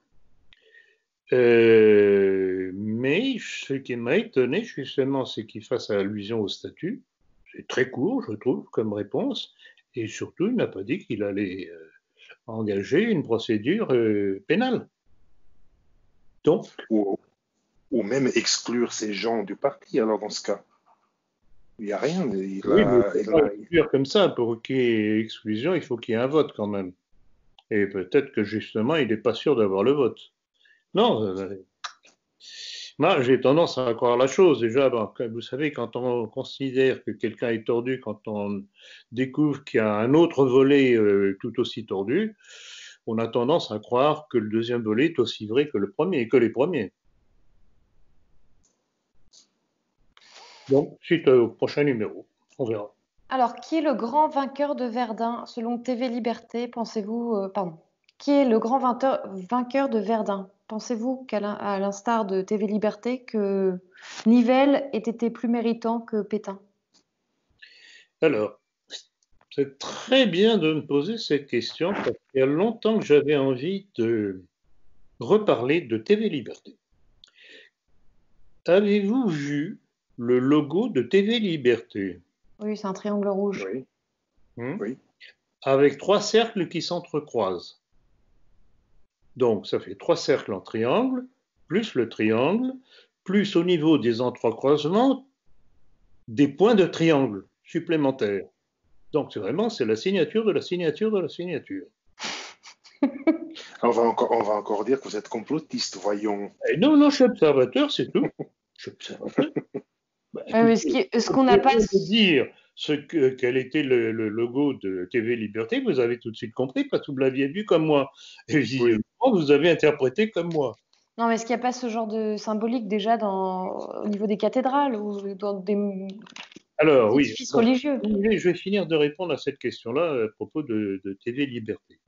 Mais ce qui m'a étonné, justement, c'est qu'il fasse allusion au statut. C'est très court, je trouve, comme réponse. Et surtout, il n'a pas dit qu'il allait engager une procédure pénale. Donc, ou même exclure ces gens du parti, alors dans ce cas. Il n'y a rien. Exclure comme ça, pour qu'il y ait exclusion, il faut qu'il y ait un vote quand même. Et peut-être que justement, il n'est pas sûr d'avoir le vote. Non, moi j'ai tendance à croire la chose. Déjà, vous savez, quand on considère que quelqu'un est tordu, quand on découvre qu'il y a un autre volet tout aussi tordu, on a tendance à croire que le deuxième volet est aussi vrai que le premier et que les premiers. Donc, suite au prochain numéro, on verra. Alors, qui est le grand vainqueur de Verdun selon TV Liberté, pensez-vous Qui est le grand vainqueur de Verdun? Pensez-vous qu'à l'instar de TV Liberté, que Nivelle ait été plus méritant que Pétain? Alors, c'est très bien de me poser cette question parce qu'il y a longtemps que j'avais envie de reparler de TV Liberté. Avez-vous vu le logo de TV Liberté? Oui, c'est un triangle rouge. Oui, oui. Avec 3 cercles qui s'entrecroisent. Donc, ça fait 3 cercles en triangle, plus le triangle, plus au niveau des entrecroisements, des points de triangle supplémentaires. Donc, c'est la signature de la signature de la signature. On va encore dire que vous êtes complotiste, voyons. Et non, je suis observateur, c'est tout. Je suis observateur. Mais ce qu'on n'a pas... de dire quel était le logo de TV Liberté, vous avez tout de suite compris, parce que vous l'aviez vu comme moi. Et visiblement, vous avez interprété comme moi. Non, mais est-ce qu'il n'y a pas ce genre de symbolique déjà au niveau des cathédrales ou dans des édifices religieux? Je vais finir de répondre à cette question-là à propos de TV Liberté.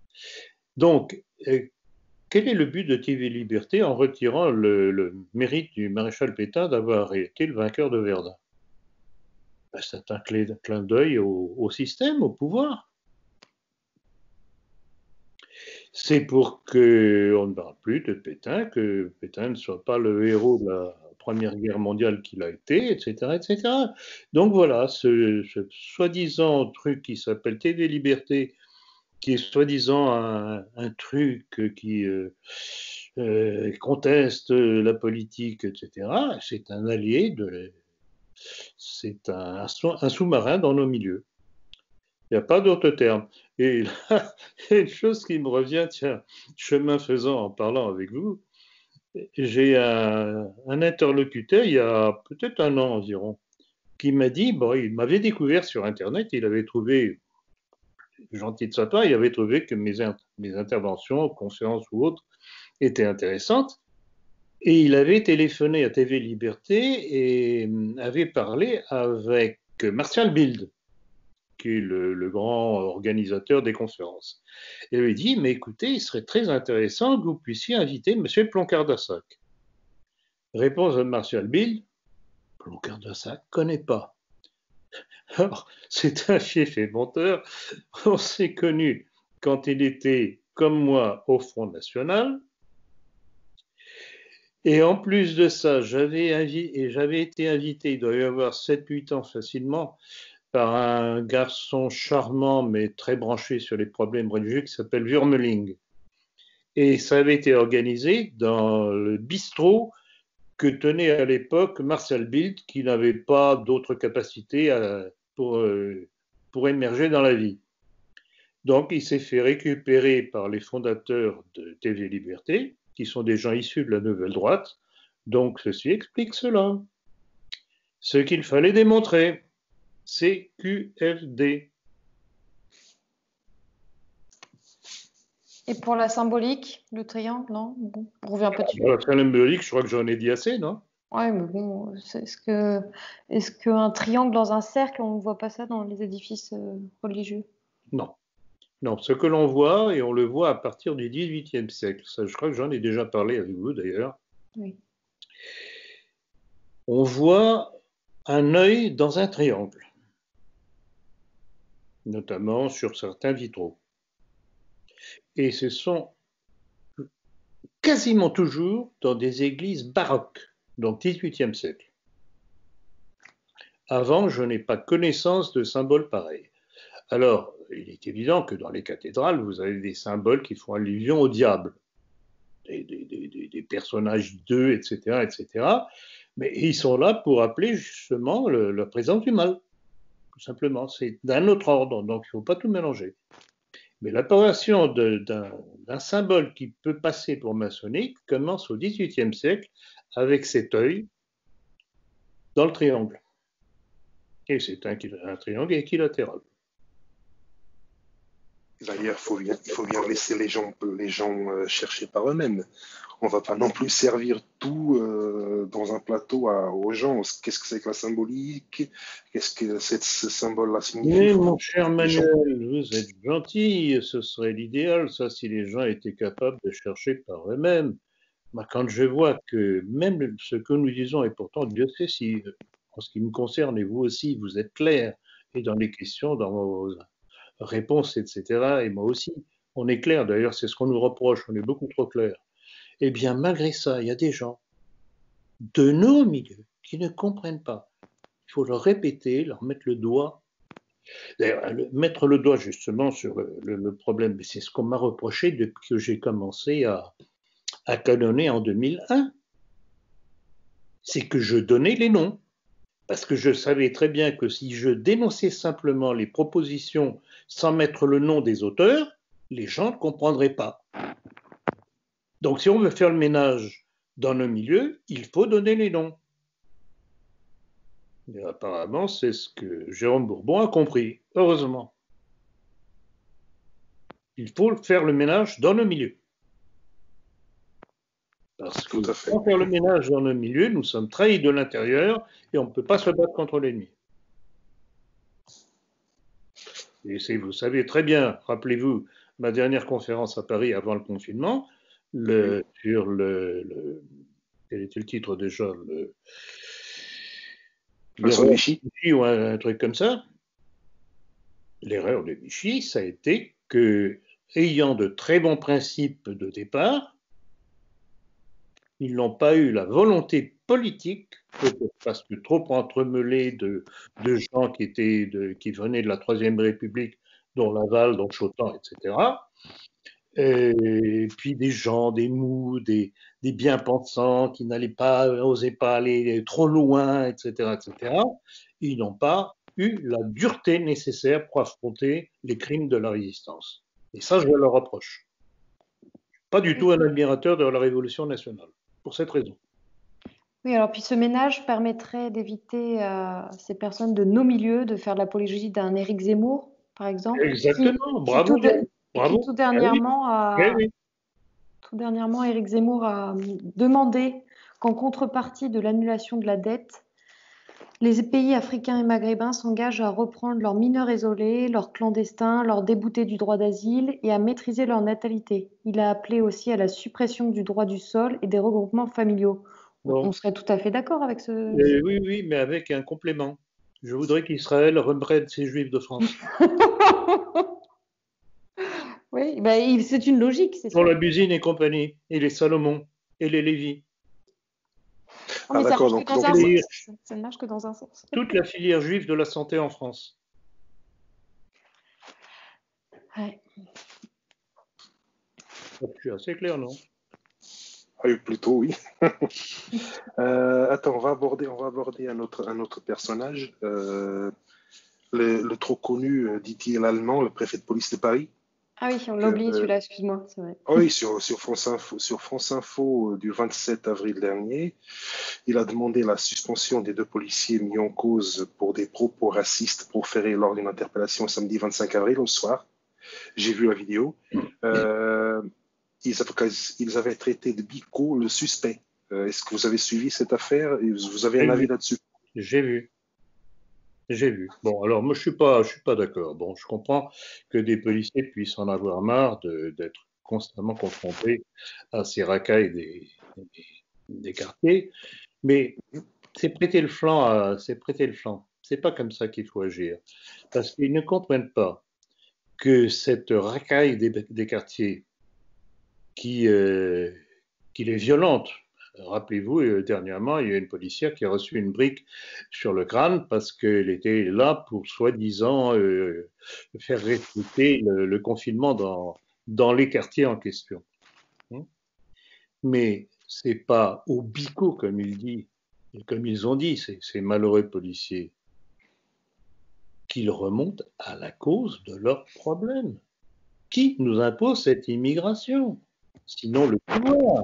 Donc, quel est le but de TV Liberté en retirant le mérite du maréchal Pétain d'avoir été le vainqueur de Verdun? C'est un clin d'œil au système, au pouvoir. C'est pour qu'on ne parle plus de Pétain, que Pétain ne soit pas le héros de la Première Guerre mondiale qu'il a été, etc., etc. Donc voilà, ce soi-disant truc qui s'appelle TV Liberté, qui est soi-disant un truc qui conteste la politique, etc., c'est un allié c'est un sous-marin dans nos milieux. Il n'y a pas d'autre terme. Et là, il y a une chose qui me revient, tiens, chemin faisant en parlant avec vous, j'ai un interlocuteur, il y a peut-être un an environ, qui m'a dit, bon, il m'avait découvert sur Internet, il avait trouvé, gentil de sa part, il avait trouvé que mes interventions, conférences ou autres, étaient intéressantes. Et il avait téléphoné à TV Liberté et avait parlé avec Martial Bild, qui est le grand organisateur des conférences. Et il lui dit, mais écoutez, il serait très intéressant que vous puissiez inviter M. Ploncart-Dassac. Réponse de Martial Bild, Ploncart-Dassac ne connaît pas. Alors, c'est un fief et menteur. On s'est connus quand il était, comme moi, au Front National. Et en plus de ça, j'avais été invité, il doit y avoir 7-8 ans facilement, par un garçon charmant mais très branché sur les problèmes religieux qui s'appelle Wurmeling. Et ça avait été organisé dans le bistrot que tenait à l'époque Martial Bild, qui n'avait pas d'autre capacité pour émerger dans la vie. Donc il s'est fait récupérer par les fondateurs de TV Liberté, qui sont des gens issus de la Nouvelle Droite. Donc ceci explique cela. Ce qu'il fallait démontrer. CQFD. Et pour la symbolique, le triangle, non? Bon, on revient un peu dessus. La symbolique, je crois que j'en ai dit assez, non? Ouais, mais bon, est-ce qu'un triangle dans un cercle, on ne voit pas ça dans les édifices religieux? Non. Non, ce que l'on voit, et on le voit à partir du XVIIIe siècle, ça, je crois que j'en ai déjà parlé avec vous d'ailleurs. Oui. On voit un œil dans un triangle, notamment sur certains vitraux. Et ce sont quasiment toujours dans des églises baroques, donc XVIIIe siècle. Avant, je n'ai pas connaissance de symboles pareils. Alors, il est évident que dans les cathédrales, vous avez des symboles qui font allusion au diable, des personnages d'eux, etc., etc. Mais ils sont là pour appeler justement la présence du mal, tout simplement. C'est d'un autre ordre, donc il ne faut pas tout mélanger. Mais l'apparition d'un symbole qui peut passer pour maçonnique commence au XVIIIe siècle avec cet œil dans le triangle. Et c'est un triangle équilatéral. D'ailleurs, il faut bien laisser les gens chercher par eux-mêmes. On ne va pas non plus servir tout dans un plateau aux gens. Qu'est-ce que c'est que la symbolique? Qu'est-ce que ce symbole-là signifie? Mais mon cher Manuel, vous êtes gentil, ce serait l'idéal, ça, si les gens étaient capables de chercher par eux-mêmes. Quand je vois que même ce que nous disons, et pourtant Dieu sait si, en ce qui me concerne, et vous aussi, vous êtes clair, et dans les questions, dans vos réponses, etc., et moi aussi, on est clair, d'ailleurs, c'est ce qu'on nous reproche, on est beaucoup trop clair. Eh bien, malgré ça, il y a des gens de nos milieux qui ne comprennent pas. Il faut leur répéter, leur mettre le doigt. D'ailleurs, mettre le doigt justement sur le problème, mais c'est ce qu'on m'a reproché depuis que j'ai commencé à canonner en 2001. C'est que je donnais les noms. Parce que je savais très bien que si je dénonçais simplement les propositions sans mettre le nom des auteurs, les gens ne comprendraient pas. Donc si on veut faire le ménage dans nos milieux, il faut donner les noms. Et apparemment, c'est ce que Jérôme Bourbon a compris, heureusement. Il faut faire le ménage dans nos milieux. Parce que sans faire le ménage dans nos milieux, nous sommes trahis de l'intérieur et on ne peut pas se battre contre l'ennemi. Et vous savez très bien, rappelez-vous, ma dernière conférence à Paris avant le confinement, sur quel était le titre déjà, l'erreur de Vichy ou un truc comme ça. L'erreur de Vichy, ça a été que, ayant de très bons principes de départ, ils n'ont pas eu la volonté politique, peut-être parce que trop entremêlés de gens qui venaient de la Troisième République, dont Laval, dont Chotan, etc. Et puis des gens, des mous, des bien-pensants qui n'osaient pas aller trop loin, etc., etc. Ils n'ont pas eu la dureté nécessaire pour affronter les crimes de la résistance. Et ça, je leur reproche. Pas du tout un admirateur de la Révolution nationale, pour cette raison. Oui, alors puis ce ménage permettrait d'éviter à ces personnes de nos milieux de faire l'apologie d'un Éric Zemmour, par exemple. Exactement, bravo. Bravo. Tout dernièrement, Éric Zemmour a demandé qu'en contrepartie de l'annulation de la dette, les pays africains et maghrébins s'engagent à reprendre leurs mineurs isolés, leurs clandestins, leurs déboutés du droit d'asile et à maîtriser leur natalité. Il a appelé aussi à la suppression du droit du sol et des regroupements familiaux. Bon. On serait tout à fait d'accord avec ce... Oui, mais avec un complément. Je voudrais qu'Israël reprenne ses Juifs de France. Oui, c'est une logique, c'est pour la Buzine et compagnie, et les Salomon, et les Lévi. Oh, d'accord, ça ne marche que dans un sens. Toute la filière juive de la santé en France. Ouais. Je suis assez clair, non? Plutôt, oui. Attends, on va aborder un autre personnage. Le trop connu Didier Lallemand, le préfet de police de Paris. Ah oui, on l'a oublié celui-là, excuse-moi, c'est vrai. Oui, sur France Info du 27 avril dernier, il a demandé la suspension des 2 policiers mis en cause pour des propos racistes proférés lors d'une interpellation samedi 25 avril au soir. J'ai vu la vidéo. Ils avaient traité de bico le suspect. Est-ce que vous avez suivi cette affaire et vous avez un avis là-dessus? J'ai vu. Bon, alors moi je suis pas d'accord. Bon, je comprends que des policiers puissent en avoir marre d'être constamment confrontés à ces racailles des quartiers, mais c'est prêter le flanc. C'est pas comme ça qu'il faut agir, parce qu'ils ne comprennent pas que cette racaille des quartiers qui est violente. Rappelez-vous, dernièrement, il y a une policière qui a reçu une brique sur le crâne parce qu'elle était là pour soi-disant faire respecter le confinement dans les quartiers en question. Mais c'est pas au bico, comme ils ont dit, ces malheureux policiers, qu'ils remontent à la cause de leurs problèmes. Qui nous impose cette immigration? Sinon le pouvoir.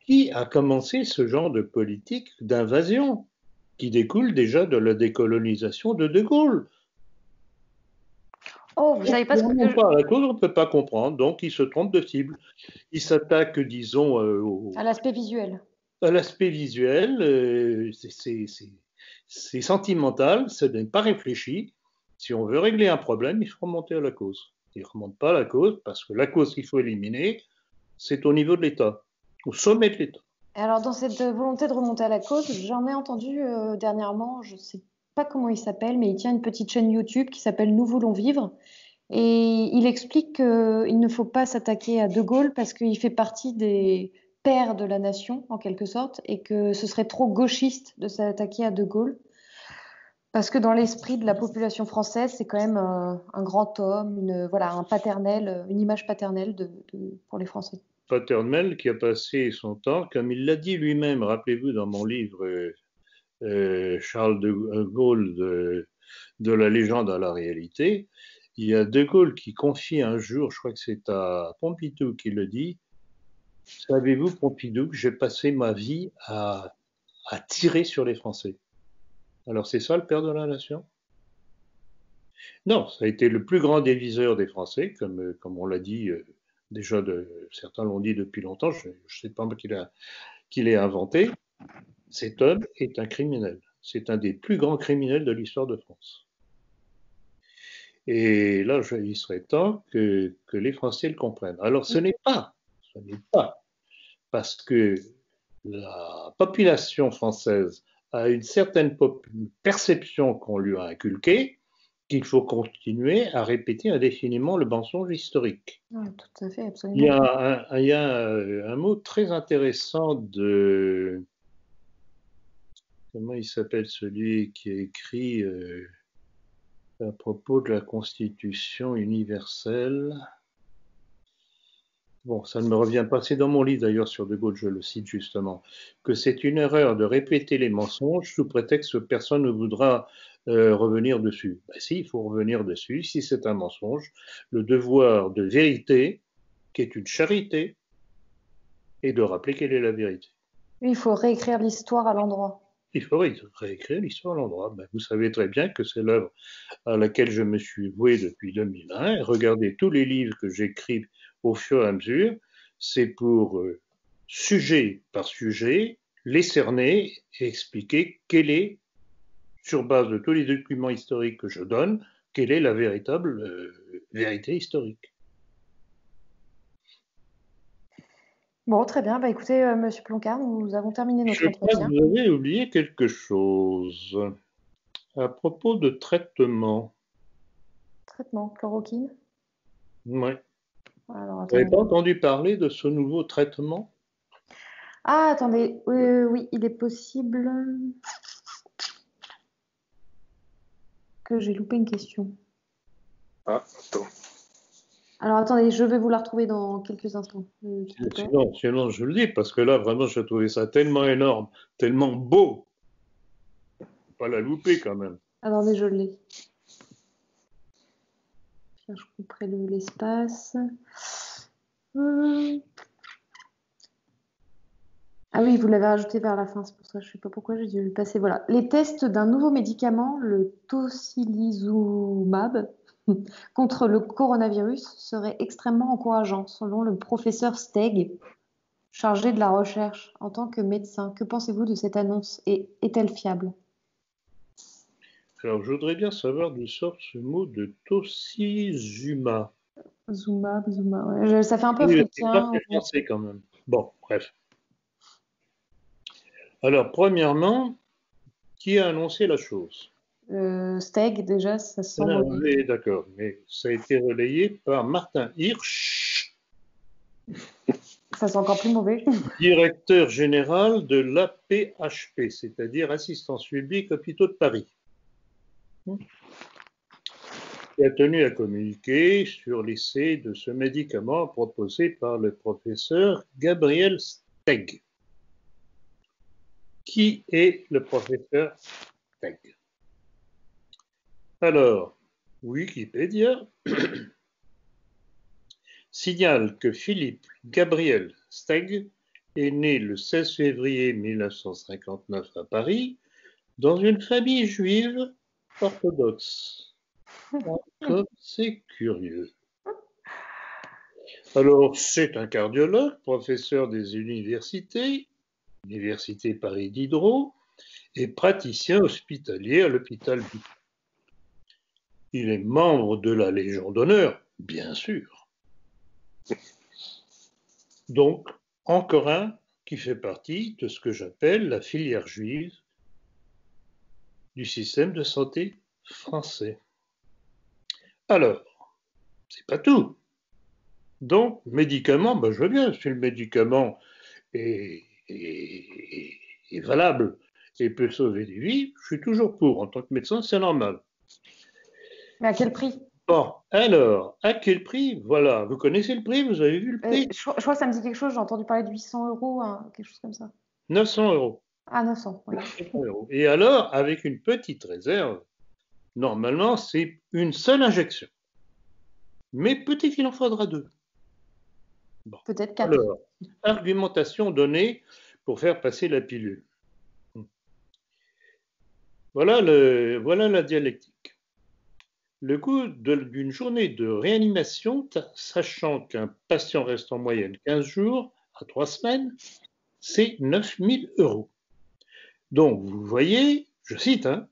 Qui a commencé ce genre de politique d'invasion qui découle déjà de la décolonisation de De Gaulle? Oh, vous savez pas ce que pas à la cause, on ne peut pas comprendre, donc ils se trompent de cible. Ils s'attaquent, disons, à l'aspect visuel. À l'aspect visuel, c'est sentimental, ce n'est pas réfléchi. Si on veut régler un problème, il faut remonter à la cause. Ils ne remontent pas à la cause parce que la cause qu'il faut éliminer, c'est au niveau de l'État, au sommet de l'État. Alors, dans cette volonté de remonter à la cause, j'en ai entendu dernièrement, je ne sais pas comment il s'appelle, mais il tient une petite chaîne YouTube qui s'appelle Nous voulons vivre. Et il explique qu'il ne faut pas s'attaquer à De Gaulle parce qu'il fait partie des père de la nation, en quelque sorte, et que ce serait trop gauchiste de s'attaquer à De Gaulle. Parce que dans l'esprit de la population française, c'est quand même un grand homme, un paternel, une image paternelle pour les Français. Paternel qui a passé son temps, comme il l'a dit lui-même, rappelez-vous dans mon livre Charles de Gaulle de la légende à la réalité, il y a De Gaulle qui confie un jour, je crois que c'est à Pompidou qui le dit, savez-vous Pompidou que j'ai passé ma vie à tirer sur les Français. Alors c'est ça le père de la nation? Non, ça a été le plus grand déviseur des Français, comme on l'a dit déjà, certains l'ont dit depuis longtemps, je ne sais pas qui l'ait inventé. Cet homme est un criminel. C'est un des plus grands criminels de l'histoire de France. Et là, il serait temps que les Français le comprennent. Alors ce n'est pas parce que la population française a une certaine perception qu'on lui a inculquée qu'il faut continuer à répéter indéfiniment le mensonge historique. Oui, tout à fait, absolument. Il y a un mot très intéressant de... Comment il s'appelle celui qui a écrit à propos de la Constitution universelle? Bon, ça ne me revient pas. C'est dans mon livre d'ailleurs sur De Gaulle, je le cite justement, que c'est une erreur de répéter les mensonges sous prétexte que personne ne voudra revenir dessus. Ben, si, il faut revenir dessus. Si c'est un mensonge, le devoir de vérité, qui est une charité, est de rappeler quelle est la vérité. Il faut réécrire l'histoire à l'endroit. Il faut réécrire l'histoire à l'endroit. Ben, vous savez très bien que c'est l'œuvre à laquelle je me suis voué depuis 2001. Regardez tous les livres que j'écris au fur et à mesure, c'est pour sujet par sujet les cerner et expliquer quelle est, sur base de tous les documents historiques que je donne, quelle est la véritable vérité historique. Bon, très bien. Bah, écoutez, Monsieur Ploncard, nous avons terminé notre entretien. Je crois que vous avez oublié quelque chose à propos de traitement. Traitement, chloroquine? Oui. Alors, vous n'avez pas entendu parler de ce nouveau traitement? Ah, attendez. Oui, il est possible que j'ai loupé une question. Ah, attends. Alors, attendez, je vais vous la retrouver dans quelques instants. Sinon, je le dis, parce que là, vraiment, j'ai trouvé ça tellement énorme, tellement beau. Pas la louper, quand même. Attendez, je l'ai. Tiens, je couperai l'espace. Ah oui, vous l'avez rajouté vers la fin, c'est pour ça, je ne sais pas pourquoi j'ai dû le passer. Voilà. Les tests d'un nouveau médicament, le tocilizumab, contre le coronavirus seraient extrêmement encourageants, selon le professeur Steg, chargé de la recherche en tant que médecin. Que pensez-vous de cette annonce et est-elle fiable? Alors, je voudrais bien savoir d'où sort ce mot de tocilizumab. Zuma, ouais. Ça fait un peu africain. C'est français quand même. Bon, bref. Alors, premièrement, qui a annoncé la chose? Steg, déjà, ça sent mauvais. Oui, d'accord, mais ça a été relayé par Martin Hirsch. Ça sent encore plus mauvais. Directeur général de l'APHP, c'est-à-dire Assistance publique Hôpitaux de Paris. Qui a tenu à communiquer sur l'essai de ce médicament proposé par le professeur Gabriel Steg. Qui est le professeur Steg? Alors, Wikipédia signale que Philippe Gabriel Steg est né le 16 février 1959 à Paris dans une famille juive orthodoxe. Comme c'est curieux. Alors, c'est un cardiologue, professeur des universités, Université Paris Diderot, et praticien hospitalier à l'hôpital du. Il est membre de la Légion d'honneur, bien sûr. Donc, encore un qui fait partie de ce que j'appelle la filière juive du système de santé français. Alors, c'est pas tout. Donc, médicament, je veux bien, si le médicament est valable et peut sauver des vies, je suis toujours pour. En tant que médecin, c'est normal. Mais à quel prix? Bon, alors, à quel prix? Voilà, vous connaissez le prix? Vous avez vu le prix? Je crois que ça me dit quelque chose, j'ai entendu parler de 800 euros, hein, quelque chose comme ça. 900 euros. Ah, 900, oui. 900 euros. Et alors, avec une petite réserve, normalement, c'est une seule injection. Mais peut-être qu'il en faudra 2. Bon. Peut-être 4. Alors, argumentation donnée pour faire passer la pilule. Voilà la dialectique. Le coût d'une journée de réanimation, sachant qu'un patient reste en moyenne 15 jours à 3 semaines, c'est 9 000 euros. Donc, vous voyez, je cite, hein,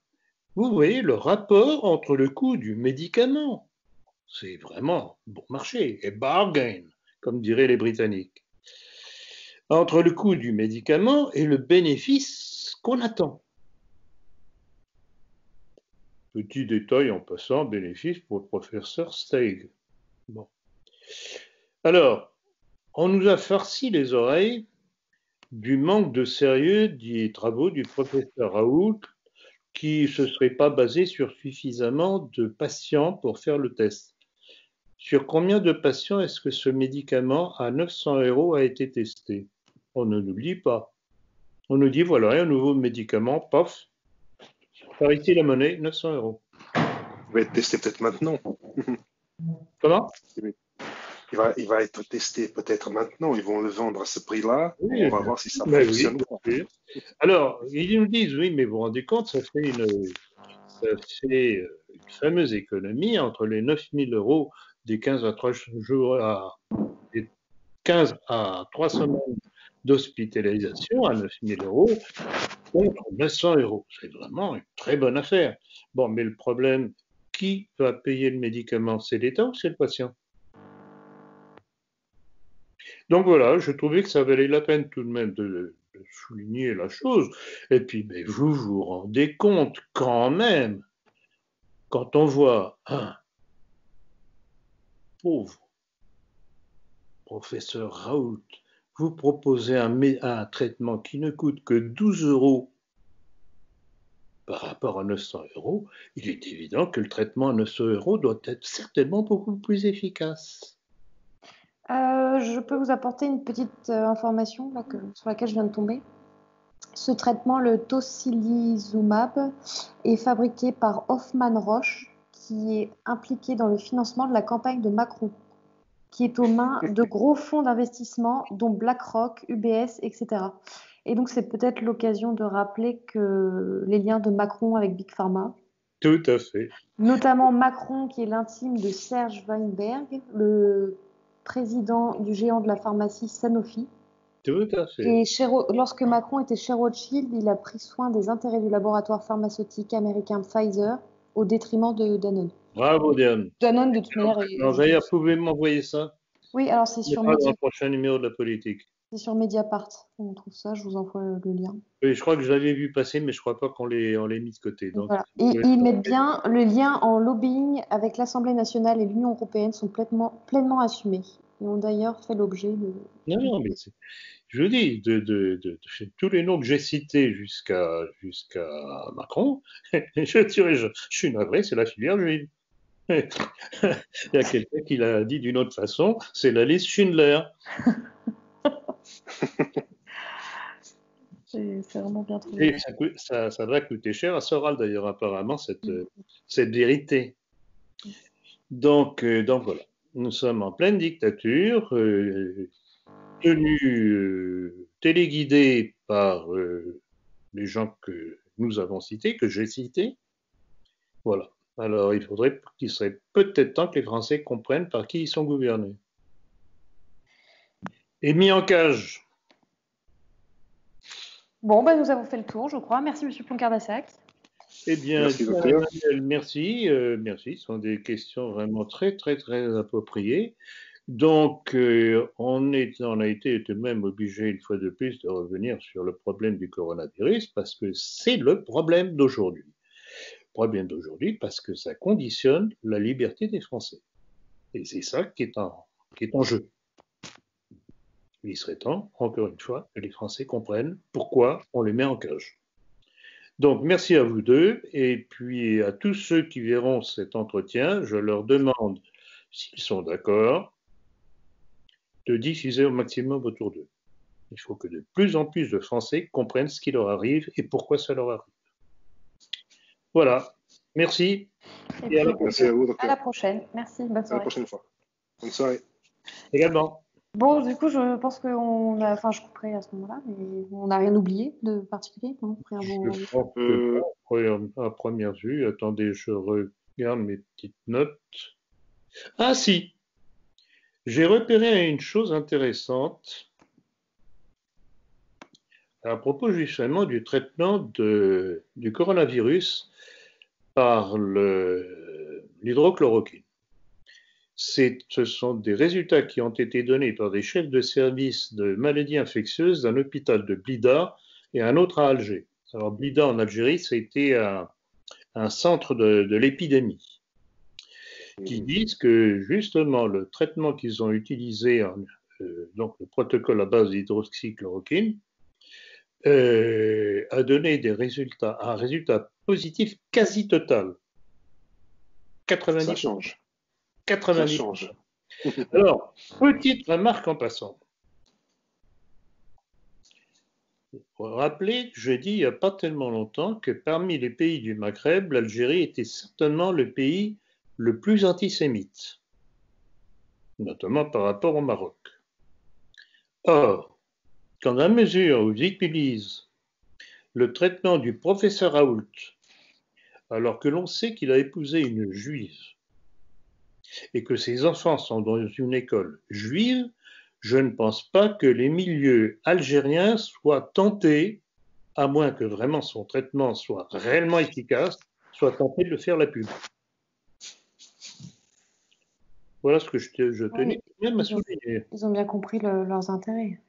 vous voyez le rapport entre le coût du médicament. C'est vraiment bon marché, et bargain, comme diraient les Britanniques. Entre le coût du médicament et le bénéfice qu'on attend. Petit détail en passant, bénéfice pour le professeur Steig. Bon. Alors, on nous a farci les oreilles du manque de sérieux des travaux du professeur Raoult qui ne se serait pas basé sur suffisamment de patients pour faire le test. Sur combien de patients est-ce que ce médicament à 900 euros a été testé? On ne nous dit pas. On nous dit, voilà, un nouveau médicament, paf, par ici la monnaie, 900 euros. Il va être testé peut-être maintenant. Comment? Il va être testé peut-être maintenant. Ils vont le vendre à ce prix-là. Oui, on va voir si ça fonctionne ou pas. Alors, ils nous disent, oui, mais vous vous rendez compte, ça fait une fameuse économie entre les 9 000 euros des 15 à 3 jours des 15 à 3 semaines d'hospitalisation à 9 000 euros contre 900 euros. C'est vraiment une très bonne affaire. Bon, mais le problème, qui va payer le médicament? C'est l'État ou c'est le patient? Donc voilà, je trouvais que ça valait la peine tout de même de souligner la chose. Et puis, mais vous vous rendez compte quand même, quand on voit un pauvre professeur Raoult vous proposer un traitement qui ne coûte que 12 euros par rapport à 900 euros, il est évident que le traitement à 900 euros doit être certainement beaucoup plus efficace. Je peux vous apporter une petite information là, sur laquelle je viens de tomber. Ce traitement, le tocilizumab, est fabriqué par Hoffmann Roche, qui est impliqué dans le financement de la campagne de Macron, qui est aux mains de gros fonds d'investissement, dont BlackRock, UBS, etc. Et donc, c'est peut-être l'occasion de rappeler que les liens de Macron avec Big Pharma. Tout à fait. Notamment Macron, qui est l'intime de Serge Weinberg, le président du géant de la pharmacie Sanofi. Tout à fait. Et lorsque Macron était chez Rothschild, il a pris soin des intérêts du laboratoire pharmaceutique américain Pfizer au détriment de Danone. Bravo, Diane. Danone, de toute manière. Alors, d'ailleurs, pouvez-vous m'envoyer ça? Oui, alors c'est sur Mediapart. Dans le prochain numéro de la politique. C'est sur Mediapart. On trouve ça, je vous envoie le lien. Oui, je crois que je l'avais vu passer, mais je ne crois pas qu'on l'ait mis de côté. Donc, voilà. Et ils mettent bien le lien en lobbying avec l'Assemblée nationale et l'Union européenne sont pleinement assumés. Ils ont d'ailleurs fait l'objet de... Non, mais je vous dis, de tous les noms que j'ai cités jusqu'à Macron, je suis navré, c'est la filière juive. Il y a quelqu'un qui l'a dit d'une autre façon, c'est la liste Schindler. C'est vraiment bien trouvé. Et ça va coûter cher à Soral d'ailleurs, apparemment, cette vérité. Donc voilà, nous sommes en pleine dictature, téléguidée par les gens que nous avons cités, que j'ai cités. Voilà. Alors, qu'il serait peut-être temps que les Français comprennent par qui ils sont gouvernés. Et mis en cage. Bon, nous avons fait le tour, je crois. Merci, M. Ploncard-Dassac. Eh bien, merci. Merci. Ce sont des questions vraiment très, très, très appropriées. Donc, on a été tout de même obligé, une fois de plus, de revenir sur le problème du coronavirus parce que c'est le problème d'aujourd'hui. Problème d'aujourd'hui parce que ça conditionne la liberté des Français. Et c'est ça qui est en jeu. Il serait temps, encore une fois, que les Français comprennent pourquoi on les met en cage. Donc, merci à vous deux, et puis à tous ceux qui verront cet entretien, je leur demande, s'ils sont d'accord, de diffuser au maximum autour d'eux. Il faut que de plus en plus de Français comprennent ce qui leur arrive et pourquoi ça leur arrive. Voilà, merci. Et puis, Merci à vous, à docteur. la prochaine. Merci, bonne À la soirée. prochaine fois. Bonne soirée. Également. Bon, du coup, je pense qu'on a, enfin, je couperai à ce moment-là, mais on n'a rien oublié de particulier, non? Rien Je pense que à première vue, attendez, je regarde mes petites notes. Ah si, j'ai repéré une chose intéressante à propos justement du traitement du coronavirus par l'hydrochloroquine. Ce sont des résultats qui ont été donnés par des chefs de service de maladies infectieuses d'un hôpital de Blida et un autre à Alger. Alors Blida en Algérie, c'était un centre de l'épidémie, qui disent que justement le traitement qu'ils ont utilisé, donc le protocole à base d'hydroxychloroquine, a donné un résultat positif quasi total. 90%. Ça change. 90%. Ça change. Alors, petite remarque en passant. Il faut rappeler que je dis il n'y a pas tellement longtemps que parmi les pays du Maghreb, l'Algérie était certainement le pays le plus antisémite, notamment par rapport au Maroc. Or, quand à mesure où ils utilisent le traitement du professeur Raoult, alors que l'on sait qu'il a épousé une juive et que ses enfants sont dans une école juive, je ne pense pas que les milieux algériens soient tentés, à moins que vraiment son traitement soit réellement efficace, soient tentés de le faire la pub. Voilà ce que je tenais même à souligner. Ils ont bien compris leurs intérêts,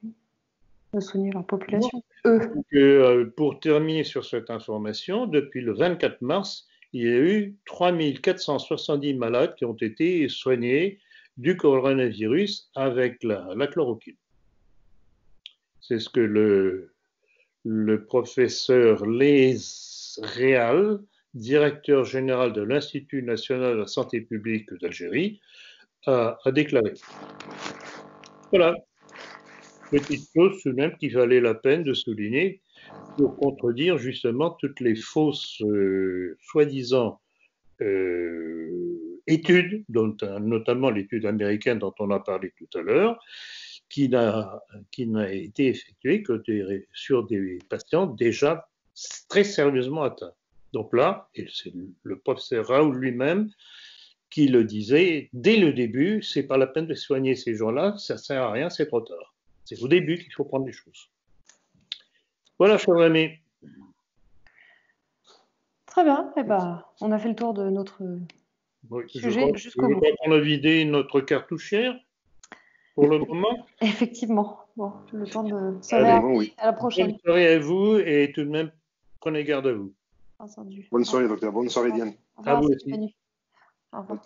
de soigner leur population. Eux. Donc, pour terminer sur cette information, depuis le 24 mars, il y a eu 3470 malades qui ont été soignés du coronavirus avec la chloroquine. C'est ce que le professeur Les Réal, directeur général de l'Institut national de la santé publique d'Algérie, a déclaré. Voilà. Petite chose tout de même qu'il valait la peine de souligner pour contredire justement toutes les fausses, soi-disant, études, notamment l'étude américaine dont on a parlé tout à l'heure, qui n'a été effectuée que sur des patients déjà très sérieusement atteints. Donc là, et c'est le professeur Raoult lui-même qui le disait dès le début, c'est pas la peine de soigner ces gens-là, ça sert à rien, c'est trop tard. C'est au début qu'il faut prendre les choses. Voilà, chers amis. Très bien. Eh ben, on a fait le tour de notre sujet jusqu'au bout. Je crois qu'on a vidé notre cartouchière pour le moment. Effectivement. Bon, le temps de se réarmer. Oui. À la prochaine. Bonne soirée à vous et tout de même, prenez garde à vous. Entendu. Bonne soirée, docteur. Bonne soirée, Diane. Au revoir, À vous aussi. Manu. Au revoir.